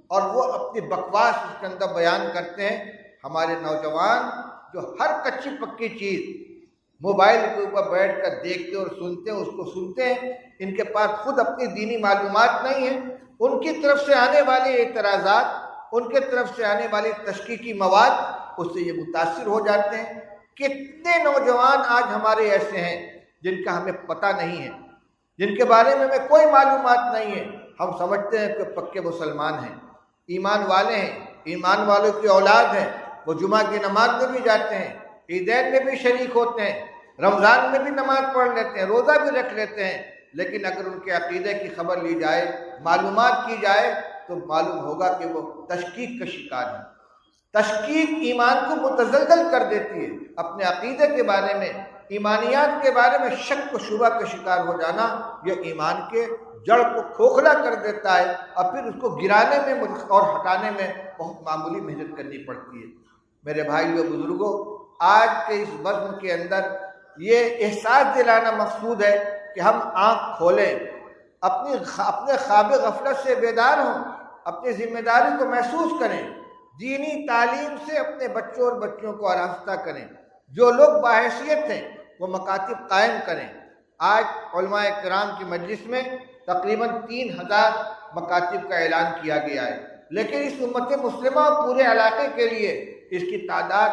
اور وہ اپنی بکواس اس کے اندر بیان کرتے ہیں۔ ہمارے نوجوان جو ہر کچی پکی چیز موبائل کے اوپر بیٹھ کر دیکھتے اور سنتے ہیں، اس کو سنتے ہیں، ان کے پاس خود اپنی دینی معلومات نہیں ہیں، ان کی طرف سے آنے والے اعتراضات، ان کے طرف سے آنے والی تشکیکی مواد، اس سے یہ متاثر ہو جاتے ہیں۔ کتنے نوجوان آج ہمارے ایسے ہیں جن کا ہمیں پتہ نہیں ہے، جن کے بارے میں ہمیں کوئی معلومات نہیں ہے، ہم سمجھتے ہیں کہ پکے مسلمان ہیں، ایمان والے ہیں، ایمان والوں کی اولاد ہیں، وہ جمعہ کی نماز میں بھی جاتے ہیں، عیدین میں بھی شریک ہوتے ہیں، رمضان میں بھی نماز پڑھ لیتے ہیں، روزہ بھی رکھ لیتے ہیں، لیکن اگر ان کے عقیدے کی خبر لی جائے، معلومات کی جائے، تو معلوم ہوگا کہ وہ تشکیک کا شکار ہے۔ تشکیک ایمان کو متزلزل کر دیتی ہے۔ اپنے عقیدے کے بارے میں، ایمانیات کے بارے میں شک و شبہ کا شکار ہو جانا، یہ ایمان کے جڑ کو کھوکھلا کر دیتا ہے، اور پھر اس کو گرانے میں اور ہٹانے میں بہت معمولی محنت کرنی پڑتی ہے۔ میرے بھائیو بزرگوں، آج کے اس بزم کے اندر یہ احساس دلانا مقصود ہے کہ ہم آنکھ کھولیں، اپنے خواب غفلت سے بیدار ہوں، اپنی ذمہ داری کو محسوس کریں، دینی تعلیم سے اپنے بچوں اور بچیوں کو آراستہ کریں، جو لوگ باحیثیت ہیں وہ مکاتب قائم کریں۔ آج علماء کرام کی مجلس میں تقریباً 3000 مکاتب کا اعلان کیا گیا ہے، لیکن اس امت مسلمہ اور پورے علاقے کے لیے اس کی تعداد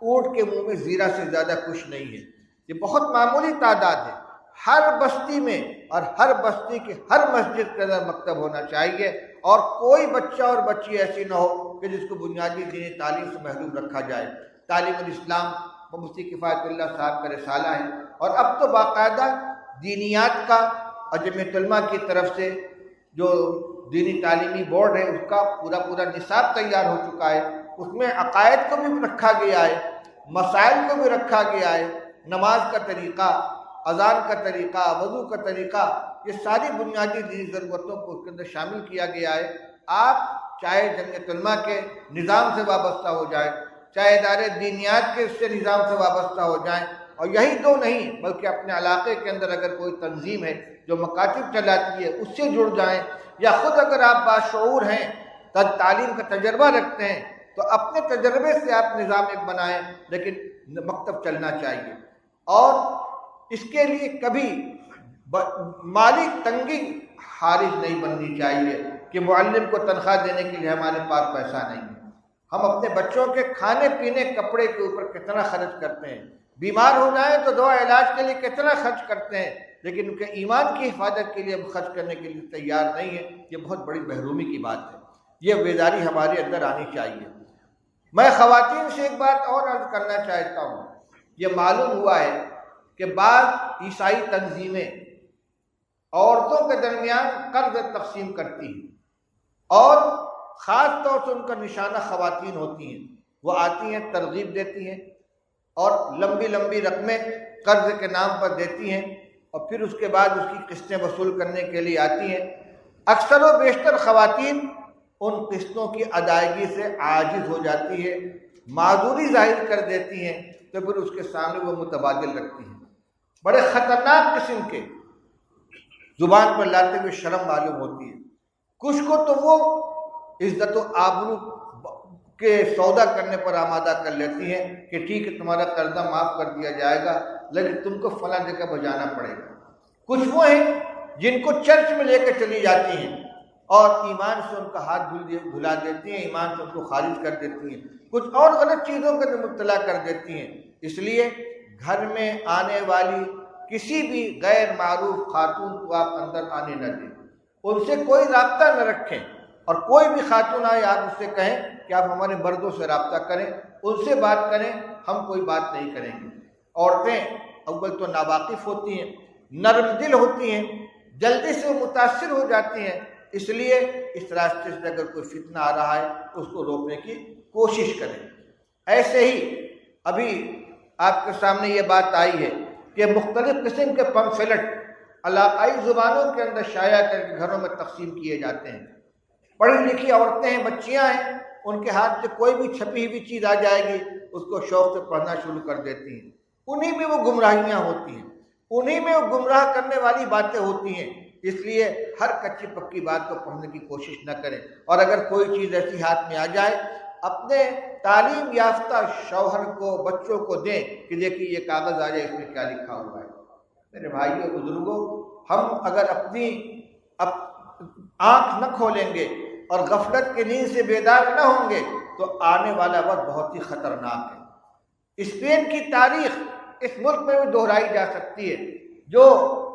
اونٹ کے منہ میں زیرہ سے زیادہ کچھ نہیں ہے۔ یہ بہت معمولی تعداد ہے۔ ہر بستی میں اور ہر بستی کی ہر مسجد کے اندر مکتب ہونا چاہیے، اور کوئی بچہ اور بچی ایسی نہ ہو کہ جس کو بنیادی دینی تعلیم سے محروم رکھا جائے۔ تعلیم الاسلام مفتی کفایت اللہ صاحب کا رسالہ ہے، اور اب تو باقاعدہ دینیات کا اور جمعیت علماء کی طرف سے جو دینی تعلیمی بورڈ ہے اس کا پورا نصاب تیار ہو چکا ہے۔ اس میں عقائد کو بھی رکھا گیا ہے، مسائل کو بھی رکھا گیا ہے، نماز کا طریقہ، اذان کا طریقہ، وضو کا طریقہ، یہ ساری بنیادی دینی ضرورتوں کو اس کے اندر شامل کیا گیا ہے۔ آپ چاہے جمعیت علماء کے نظام سے وابستہ ہو جائیں، چاہے ادارے دینیات کے اس سے نظام سے وابستہ ہو جائیں، اور یہی دو نہیں بلکہ اپنے علاقے کے اندر اگر کوئی تنظیم ہے جو مکاتب چلاتی ہے اس سے جڑ جائیں، یا خود اگر آپ باشعور ہیں، تعلیم کا تجربہ رکھتے ہیں، تو اپنے تجربے سے آپ نظام ایک بنائیں، لیکن مکتب چلنا چاہیے۔ اور اس کے لیے کبھی مالی تنگی حارج نہیں بننی چاہیے کہ معلم کو تنخواہ دینے کے لیے ہمارے پاس پیسہ نہیں ہے۔ ہم اپنے بچوں کے کھانے پینے کپڑے کے اوپر کتنا خرچ کرتے ہیں، بیمار ہو جائیں تو دوا علاج کے لیے کتنا خرچ کرتے ہیں، لیکن ان کے ایمان کی حفاظت کے لیے ہم خرچ کرنے کے لیے تیار نہیں ہیں۔ یہ بہت بڑی محرومی کی بات ہے، یہ بیداری ہمارے اندر آنی چاہیے۔ میں خواتین سے ایک بات اور عرض کرنا چاہتا ہوں۔ یہ معلوم ہوا ہے کہ بعض عیسائی تنظیمیں عورتوں کے درمیان قرض تقسیم کرتی ہیں، اور خاص طور سے ان کا نشانہ خواتین ہوتی ہیں۔ وہ آتی ہیں، ترغیب دیتی ہیں، اور لمبی لمبی رقمیں قرض کے نام پر دیتی ہیں، اور پھر اس کے بعد اس کی قسطیں وصول کرنے کے لیے آتی ہیں۔ اکثر و بیشتر خواتین ان قسطوں کی ادائیگی سے عاجز ہو جاتی ہے، معذوری ظاہر کر دیتی ہیں، تو پھر اس کے سامنے وہ متبادل رکھتی ہیں۔ بڑے خطرناک قسم کے زبان پر لاتے ہوئے شرم معلوم ہوتی ہے۔ کچھ کو تو وہ عزت و آبرو کے سودا کرنے پر آمادہ کر لیتی ہیں کہ ٹھیک ہے تمہارا قرضہ معاف کر دیا جائے گا، لیکن تم کو فلاں جگہ بجانا پڑے گا۔ کچھ وہ ہیں جن کو چرچ میں لے کے چلی جاتی ہیں اور ایمان سے ان کا ہاتھ دھلا دیتی ہیں، ایمان سے ان کو خارج کر دیتی ہیں، کچھ اور غلط چیزوں کے مبتلا کر دیتی ہیں۔ اس لیے گھر میں آنے والی کسی بھی غیر معروف خاتون کو آپ اندر آنے نہ دیں، ان سے کوئی رابطہ نہ رکھیں، اور کوئی بھی خاتون آئے آپ اس سے کہیں کہ آپ ہمارے مردوں سے رابطہ کریں، ان سے بات کریں، ہم کوئی بات نہیں کریں گے۔ عورتیں اول تو ناواقف ہوتی ہیں، نرم دل ہوتی ہیں، جلدی سے متاثر ہو جاتی ہیں، اس لیے اس راستے سے اگر کوئی فتنہ آ رہا ہے تو اس کو روکنے کی کوشش کریں۔ ایسے ہی ابھی آپ کے سامنے یہ بات آئی ہے کہ مختلف قسم کے پمفلٹ علاقائی زبانوں کے اندر شائع کر کے گھروں میں تقسیم کیے جاتے ہیں۔ پڑھی لکھی عورتیں ہیں، بچیاں ہیں، ان کے ہاتھ سے کوئی بھی چھپی ہوئی چیز آ جائے گی اس کو شوق سے پڑھنا شروع کر دیتی ہیں۔ انہی میں وہ گمراہیاں ہوتی ہیں، انہی میں وہ گمراہ کرنے والی باتیں ہوتی ہیں۔ اس لیے ہر کچی پکی بات کو پڑھنے کی کوشش نہ کریں، اور اگر کوئی چیز ایسی ہاتھ میں آ جائے اپنے تعلیم یافتہ شوہر کو، بچوں کو دیں کہ دیکھیے یہ کاغذ آ جائے، اس میں کیا لکھا ہوا ہے۔ میرے بھائیوں بزرگوں، ہم اگر اپنی آنکھ نہ کھولیں گے اور غفلت کی نیند سے بیدار نہ ہوں گے تو آنے والا وقت بہت ہی خطرناک ہے۔ اسپین کی تاریخ اس ملک میں بھی دہرائی جا سکتی ہے، جو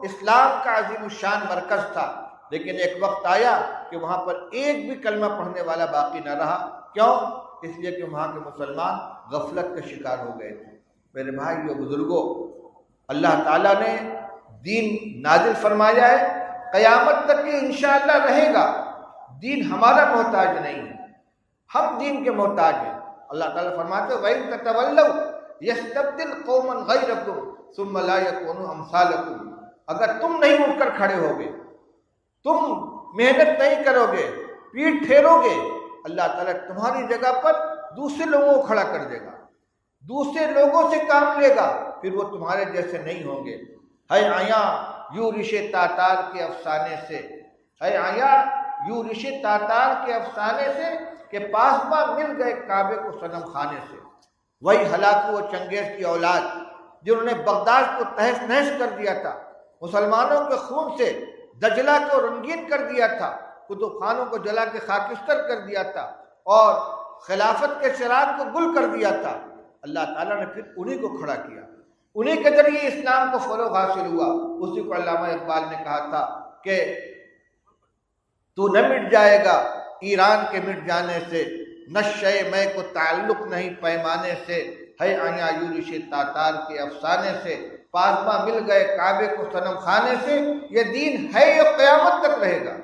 اسلام کا عظیم الشان مرکز تھا، لیکن ایک وقت آیا کہ وہاں پر ایک بھی کلمہ پڑھنے والا باقی نہ رہا۔ کیوں؟ اس لیے کہ وہاں کے مسلمان غفلت کا شکار ہو گئے تھے۔ میرے بھائیو بزرگوں، اللہ تعالیٰ نے دین نازل فرمایا ہے، قیامت تک یہ انشاءاللہ رہے گا۔ دین ہمارا محتاج نہیں ہے، ہم دین کے محتاج ہیں۔ اللہ تعالیٰ فرماتے ہیں وَإِن تَتَوَلَّوْا يَسْتَبْدِلْ قَوْمًا غَيْرَكُمْ ثُمَّ لَا يَكُونُوا أَمْثَالَكُمْ۔ اگر تم نہیں اٹھ کر کھڑے ہوگے، تم محنت نہیں کرو گے، پیٹھ پھیرو گے، اللہ تعالیٰ تمہاری جگہ پر دوسرے لوگوں کو کھڑا کر دے گا، دوسرے لوگوں سے کام لے گا، پھر وہ تمہارے جیسے نہیں ہوں گے۔ ہے آیا یوں رشے تاتار کے افسانے سے، ہے آیا یوں رشے تاتار کے افسانے سے کہ پاسباں مل گئے کعبے کو صنم خانے سے۔ وہی ہلاکو و چنگیز کی اولاد جنہوں نے بغداد کو تہس نہس کر دیا تھا، مسلمانوں کے خون سے دجلہ کو رنگین کر دیا تھا، کتب خانوں کو جلا کے خاکستر کر دیا تھا، اور خلافت کے چراغ کو گل کر دیا تھا۔ اللہ تعالیٰ نے پھر انہی کو کھڑا کیا، انہی کے ذریعے اسلام کو فروغ حاصل ہوا۔ اسی کو علامہ اقبال نے کہا تھا کہ تو نہ مٹ جائے گا ایران کے مٹ جانے سے، نشے میں کو تعلق نہیں پیمانے سے، ہے آیا یورش تاتار کے افسانے سے، پاسباں مل گئے کعبے کو صنم خانے سے۔ یہ دین ہے، یہ قیامت تک رہے گا،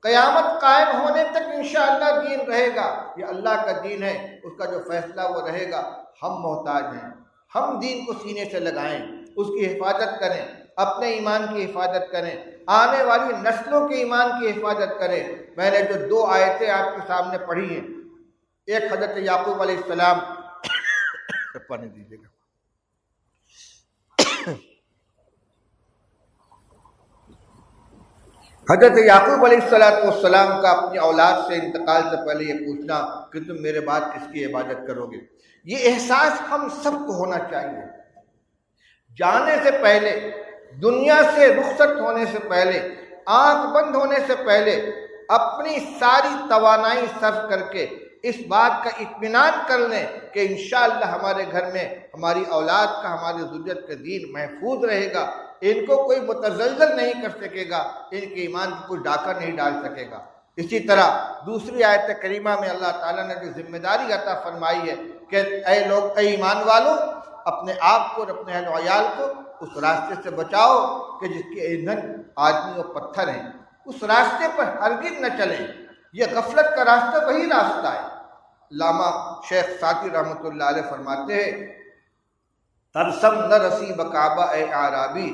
قیامت قائم ہونے تک انشاءاللہ دین رہے گا۔ یہ اللہ کا دین ہے، اس کا جو فیصلہ وہ رہے گا۔ ہم محتاج ہیں، ہم دین کو سینے سے لگائیں، اس کی حفاظت کریں، اپنے ایمان کی حفاظت کریں، آنے والی نسلوں کے ایمان کی حفاظت کریں۔ میں نے جو 2 آیتیں آپ کے سامنے پڑھی ہیں، ایک حضرت یعقوب علیہ السلام پانی دیجیے گا، حضرت یعقوب علیہ السلام کا اپنی اولاد سے انتقال سے پہلے یہ پوچھنا کہ تم میرے بعد کس کی عبادت کرو گے، یہ احساس ہم سب کو ہونا چاہیے۔ جانے سے پہلے، دنیا سے رخصت ہونے سے پہلے، آنکھ بند ہونے سے پہلے اپنی ساری توانائی صرف کر کے اس بات کا اطمینان کر لیں کہ انشاءاللہ ہمارے گھر میں ہماری اولاد کا، ہماری ذریت کا دین محفوظ رہے گا، ان کو کوئی متزلزل نہیں کر سکے گا، ان کے ایمان کو کوئی ڈاکہ نہیں ڈال سکے گا۔ اسی طرح دوسری آیت کریمہ میں اللہ تعالیٰ نے جو ذمہ داری عطا فرمائی ہے کہ اے ایمان والو، اپنے آپ کو اور اپنے اہل و عیال کو اس راستے سے بچاؤ کہ جس کے ایندھن آدمی و پتھر ہیں، اس راستے پر ہرگز نہ چلیں۔ یہ غفلت کا راستہ وہی راستہ ہے۔ علامہ شیخ سعدی رحمۃ اللہ علیہ فرماتے ہیں ترسم نہ رسی بکعبہ اے عرابی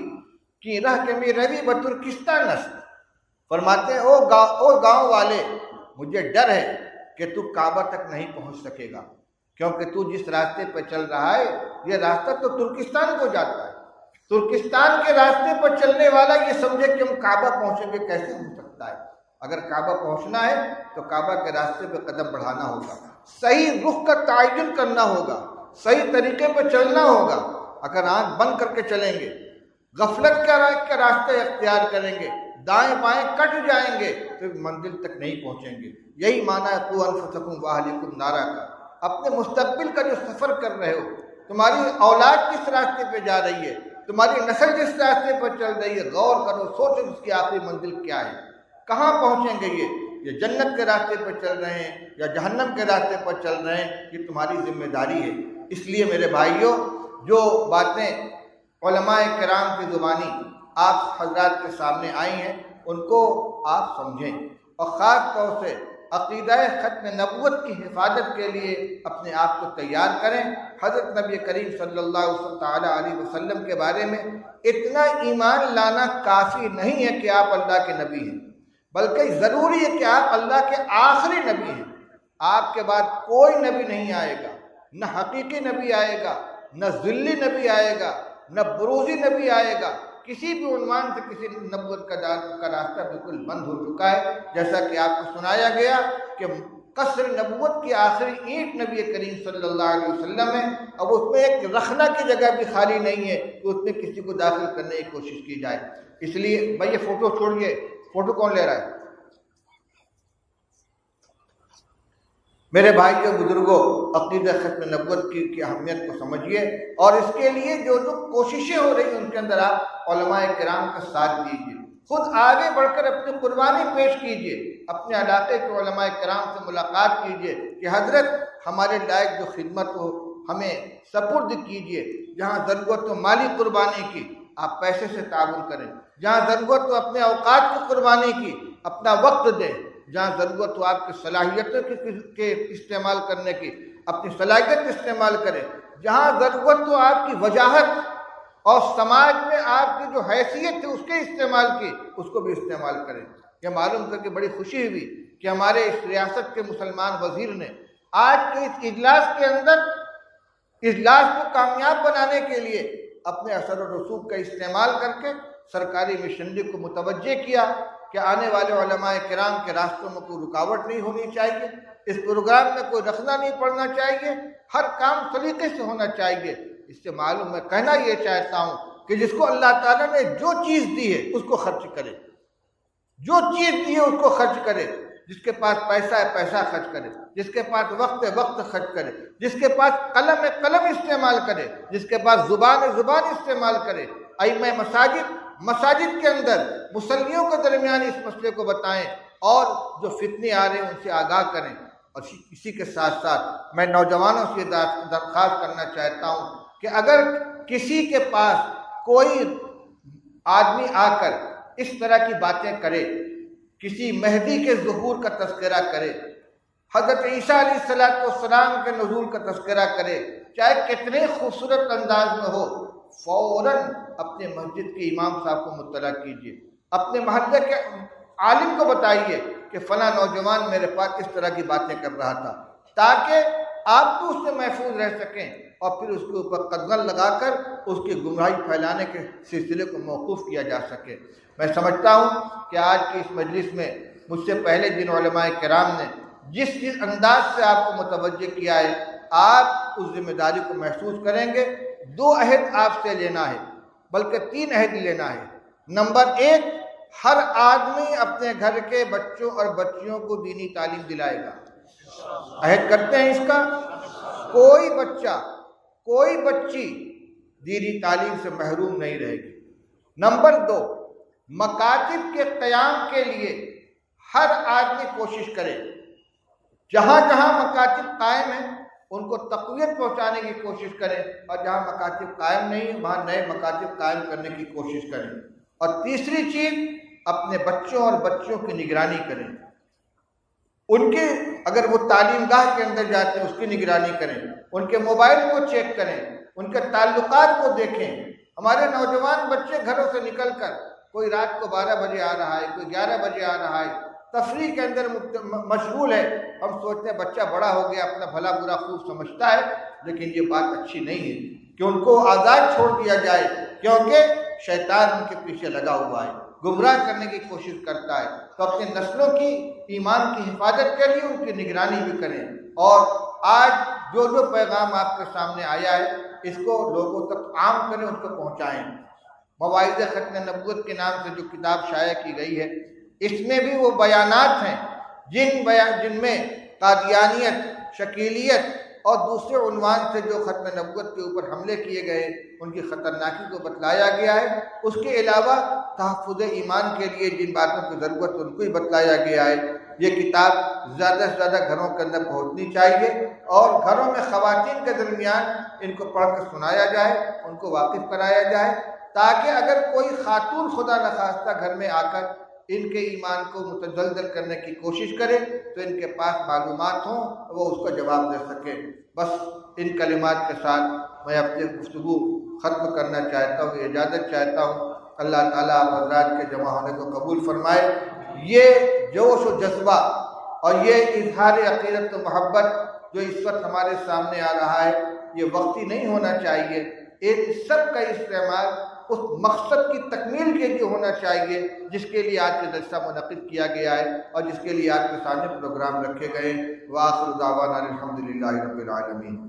کی رہ کے میں روی بترکستان نست۔ فرماتے ہیں او گاؤں والے، مجھے ڈر ہے کہ تو کعبہ تک نہیں پہنچ سکے گا، کیونکہ تو جس راستے پہ چل رہا ہے یہ راستہ تو ترکستان کو جاتا ہے۔ ترکستان کے راستے پر چلنے والا یہ سمجھے کہ ہم کعبہ پہنچیں گے، کیسے ہو سکتا ہے؟ اگر کعبہ پہنچنا ہے تو کعبہ کے راستے پہ قدم بڑھانا ہوگا، صحیح رخ کا تعین کرنا ہوگا، صحیح طریقے پہ چلنا ہوگا۔ اگر آنکھ بند کر کے چلیں گے، غفلت کا راستہ اختیار کریں گے، دائیں بائیں کٹ جائیں گے، تو منزل تک نہیں پہنچیں گے۔ یہی معنی ہے قوا انفسکم واہلیکم نارا کا۔ اپنے مستقبل کا جو سفر کر رہے ہو، تمہاری اولاد کس راستے پہ جا رہی ہے، تمہاری نسل جس راستے پر چل رہی ہے، غور کرو، سوچو اس کی آخری منزل کیا ہے، کہاں پہنچیں گے؟ یہ جنت کے راستے پر چل رہے ہیں یا جہنم کے راستے پر چل رہے ہیں، یہ تمہاری ذمہ داری ہے۔ اس لیے میرے بھائیوں، جو باتیں علماء کرام کی زبانی آپ حضرات کے سامنے آئی ہیں ان کو آپ سمجھیں، اور خاص طور سے عقیدہ ختم نبوت کی حفاظت کے لیے اپنے آپ کو تیار کریں۔ حضرت نبی کریم صلی اللہ علیہ وسلم کے بارے میں اتنا ایمان لانا کافی نہیں ہے کہ آپ اللہ کے نبی ہیں، بلکہ ضروری ہے کہ آپ اللہ کے آخری نبی ہیں۔ آپ کے بعد کوئی نبی نہیں آئے گا، نہ حقیقی نبی آئے گا، نہ ذلی نبی آئے گا، نہ بروزی نبی آئے گا، کسی بھی عنوان سے کسی نبوت کا راستہ بالکل بند ہو چکا ہے۔ جیسا کہ آپ کو سنایا گیا کہ قصر نبوت کی آخری اینٹ نبی کریم صلی اللہ علیہ وسلم ہے، اب اس میں ایک رخنہ کی جگہ بھی خالی نہیں ہے کہ اس میں کسی کو داخل کرنے کی کوشش کی جائے۔ اس لیے بھائی یہ فوٹو چھوڑیے، فوٹو کون لے رہا ہے؟ میرے بھائیو بزرگوں، عقیدہ ختم نبوت کی اہمیت کو سمجھیے، اور اس کے لیے جو کوششیں ہو رہی ہیں ان کے اندر آپ علماء کرام کا ساتھ دیجیے، خود آگے بڑھ کر اپنی قربانی پیش کیجیے، اپنے علاقے کے علماء کرام سے ملاقات کیجیے کہ حضرت ہمارے لائق جو خدمت ہو ہمیں سپرد کیجیے، جہاں ضرورت ہو مالی قربانی کی آپ پیسے سے تعاون کریں، جہاں ضرورت ہو اپنے اوقات کی قربانی کی اپنا وقت دیں، جہاں ضرورت ہو آپ کی صلاحیتوں کے استعمال کرنے کی اپنی صلاحیت استعمال کریں، جہاں ضرورت ہو آپ کی وجاہت اور سماج میں آپ کی جو حیثیت ہے اس کے استعمال کی اس کو بھی استعمال کریں۔ یہ معلوم کر کے بڑی خوشی ہوئی کہ ہمارے اس ریاست کے مسلمان وزیر نے آج کے اس اجلاس کے اندر اجلاس کو کامیاب بنانے کے لیے اپنے اثر و رسوخ کا استعمال کر کے سرکاری مشنری کو متوجہ کیا کہ آنے والے علماء کرام کے راستوں میں کوئی رکاوٹ نہیں ہونی چاہیے، اس پروگرام میں کوئی رخنہ نہیں پڑنا چاہیے، ہر کام سلیقے سے ہونا چاہیے۔ اس سے معلوم میں کہنا یہ چاہتا ہوں کہ جس کو اللہ تعالیٰ نے جو چیز دی ہے اس کو خرچ کرے، جو چیز دی ہے اس کو خرچ کرے، جس کے پاس پیسہ ہے پیسہ خرچ کرے، جس کے پاس وقت ہے وقت خرچ کرے، جس کے پاس قلم ہے قلم استعمال کرے، جس کے پاس زبان ہے زبان استعمال کرے۔ ائمہ مساجد کے اندر مصلیوں کے درمیان اس مسئلے کو بتائیں اور جو فتنے آ رہے ہیں ان سے آگاہ کریں۔ اور اسی کے ساتھ ساتھ میں نوجوانوں سے درخواست کرنا چاہتا ہوں کہ اگر کسی کے پاس کوئی آدمی آ کر اس طرح کی باتیں کرے، کسی مہدی کے ظہور کا تذکرہ کرے، حضرت عیسیٰ علیہ السلام کے نزول کا تذکرہ کرے، چاہے کتنے خوبصورت انداز میں ہو، فوراً اپنے مسجد کے امام صاحب کو مطلع کیجیے، اپنے محلے کے عالم کو بتائیے کہ فلاں نوجوان میرے پاس اس طرح کی باتیں کر رہا تھا، تاکہ آپ تو اس سے محفوظ رہ سکیں اور پھر اس کے اوپر قدغن لگا کر اس کی گمراہی پھیلانے کے سلسلے کو موقوف کیا جا سکے۔ میں سمجھتا ہوں کہ آج کی اس مجلس میں مجھ سے پہلے جن علماء کرام نے جس انداز سے آپ کو متوجہ کیا ہے، آپ اس ذمہ داری کو محسوس کریں گے۔ 2 عہد آپ سے لینا ہے، بلکہ 3 عہد لینا ہے۔ نمبر 1، ہر آدمی اپنے گھر کے بچوں اور بچیوں کو دینی تعلیم دلائے گا، عہد کرتے ہیں اس کا، کوئی بچہ کوئی بچی دینی تعلیم سے محروم نہیں رہے گی۔ نمبر 2، مکاتب کے قیام کے لیے ہر آدمی کوشش کرے، جہاں جہاں مکاتب قائم ہیں ان کو تقویت پہنچانے کی کوشش کریں، اور جہاں مکاتب قائم نہیں ہیں وہاں نئے مکاتب قائم کرنے کی کوشش کریں۔ اور تیسری چیز، اپنے بچوں اور بچیوں کی نگرانی کریں، ان کے اگر وہ تعلیم گاہ کے اندر جاتے ہیں اس کی نگرانی کریں، ان کے موبائل کو چیک کریں، ان کے تعلقات کو دیکھیں۔ ہمارے نوجوان بچے گھروں سے نکل کر کوئی رات کو 12 بجے آ رہا ہے، کوئی 11 بجے آ رہا ہے، تفریح کے اندر مشغول ہے۔ ہم سوچتے ہیں بچہ بڑا ہو گیا، اپنا بھلا برا خوب سمجھتا ہے، لیکن یہ بات اچھی نہیں ہے کہ ان کو آزاد چھوڑ دیا جائے، کیونکہ شیطان ان کے پیچھے لگا ہوا ہے، گمراہ کرنے کی کوشش کرتا ہے۔ تو اپنے نسلوں کی ایمان کی حفاظت کے لیے ان کی نگرانی بھی کریں، اور آج جو پیغام آپ کے سامنے آیا ہے اس کو لوگوں تک عام کریں، ان کو پہنچائیں۔ مواعظ ختم نبوت کے نام سے جو کتاب شائع کی گئی ہے، اس میں بھی وہ بیانات ہیں جن میں قادیانیت، شکیلیت اور دوسرے عنوان سے جو ختم نبوت کے اوپر حملے کیے گئے ان کی خطرناکی کو بتلایا گیا ہے۔ اس کے علاوہ تحفظ ایمان کے لیے جن باتوں کی ضرورت ان کو ہی بتلایا گیا ہے۔ یہ کتاب زیادہ سے زیادہ گھروں کے اندر پہنچنی چاہیے، اور گھروں میں خواتین کے درمیان ان کو پڑھ کر سنایا جائے، ان کو واقف کرایا جائے، تاکہ اگر کوئی خاتون خدا نخواستہ گھر میں آ کر ان کے ایمان کو متزلزل کرنے کی کوشش کرے تو ان کے پاس معلومات ہوں، وہ اس کا جواب دے سکے۔ بس ان کلمات کے ساتھ میں اپنی گفتگو ختم کرنا چاہتا ہوں، اجازت چاہتا ہوں۔ اللہ تعالیٰ آپ حضرات کے جمع ہونے کو قبول فرمائے۔ یہ جوش و جذبہ اور یہ اظہار عقیدت و محبت جو اس وقت ہمارے سامنے آ رہا ہے یہ وقتی نہیں ہونا چاہیے، ان سب کا استعمال اس مقصد کی تکمیل کے لیے ہونا چاہیے جس کے لیے آج کا جلسہ منعقد کیا گیا ہے اور جس کے لیے آج کے سامنے پروگرام رکھے گئے۔ وآخر دعوانا الحمدللہ رب العالمین۔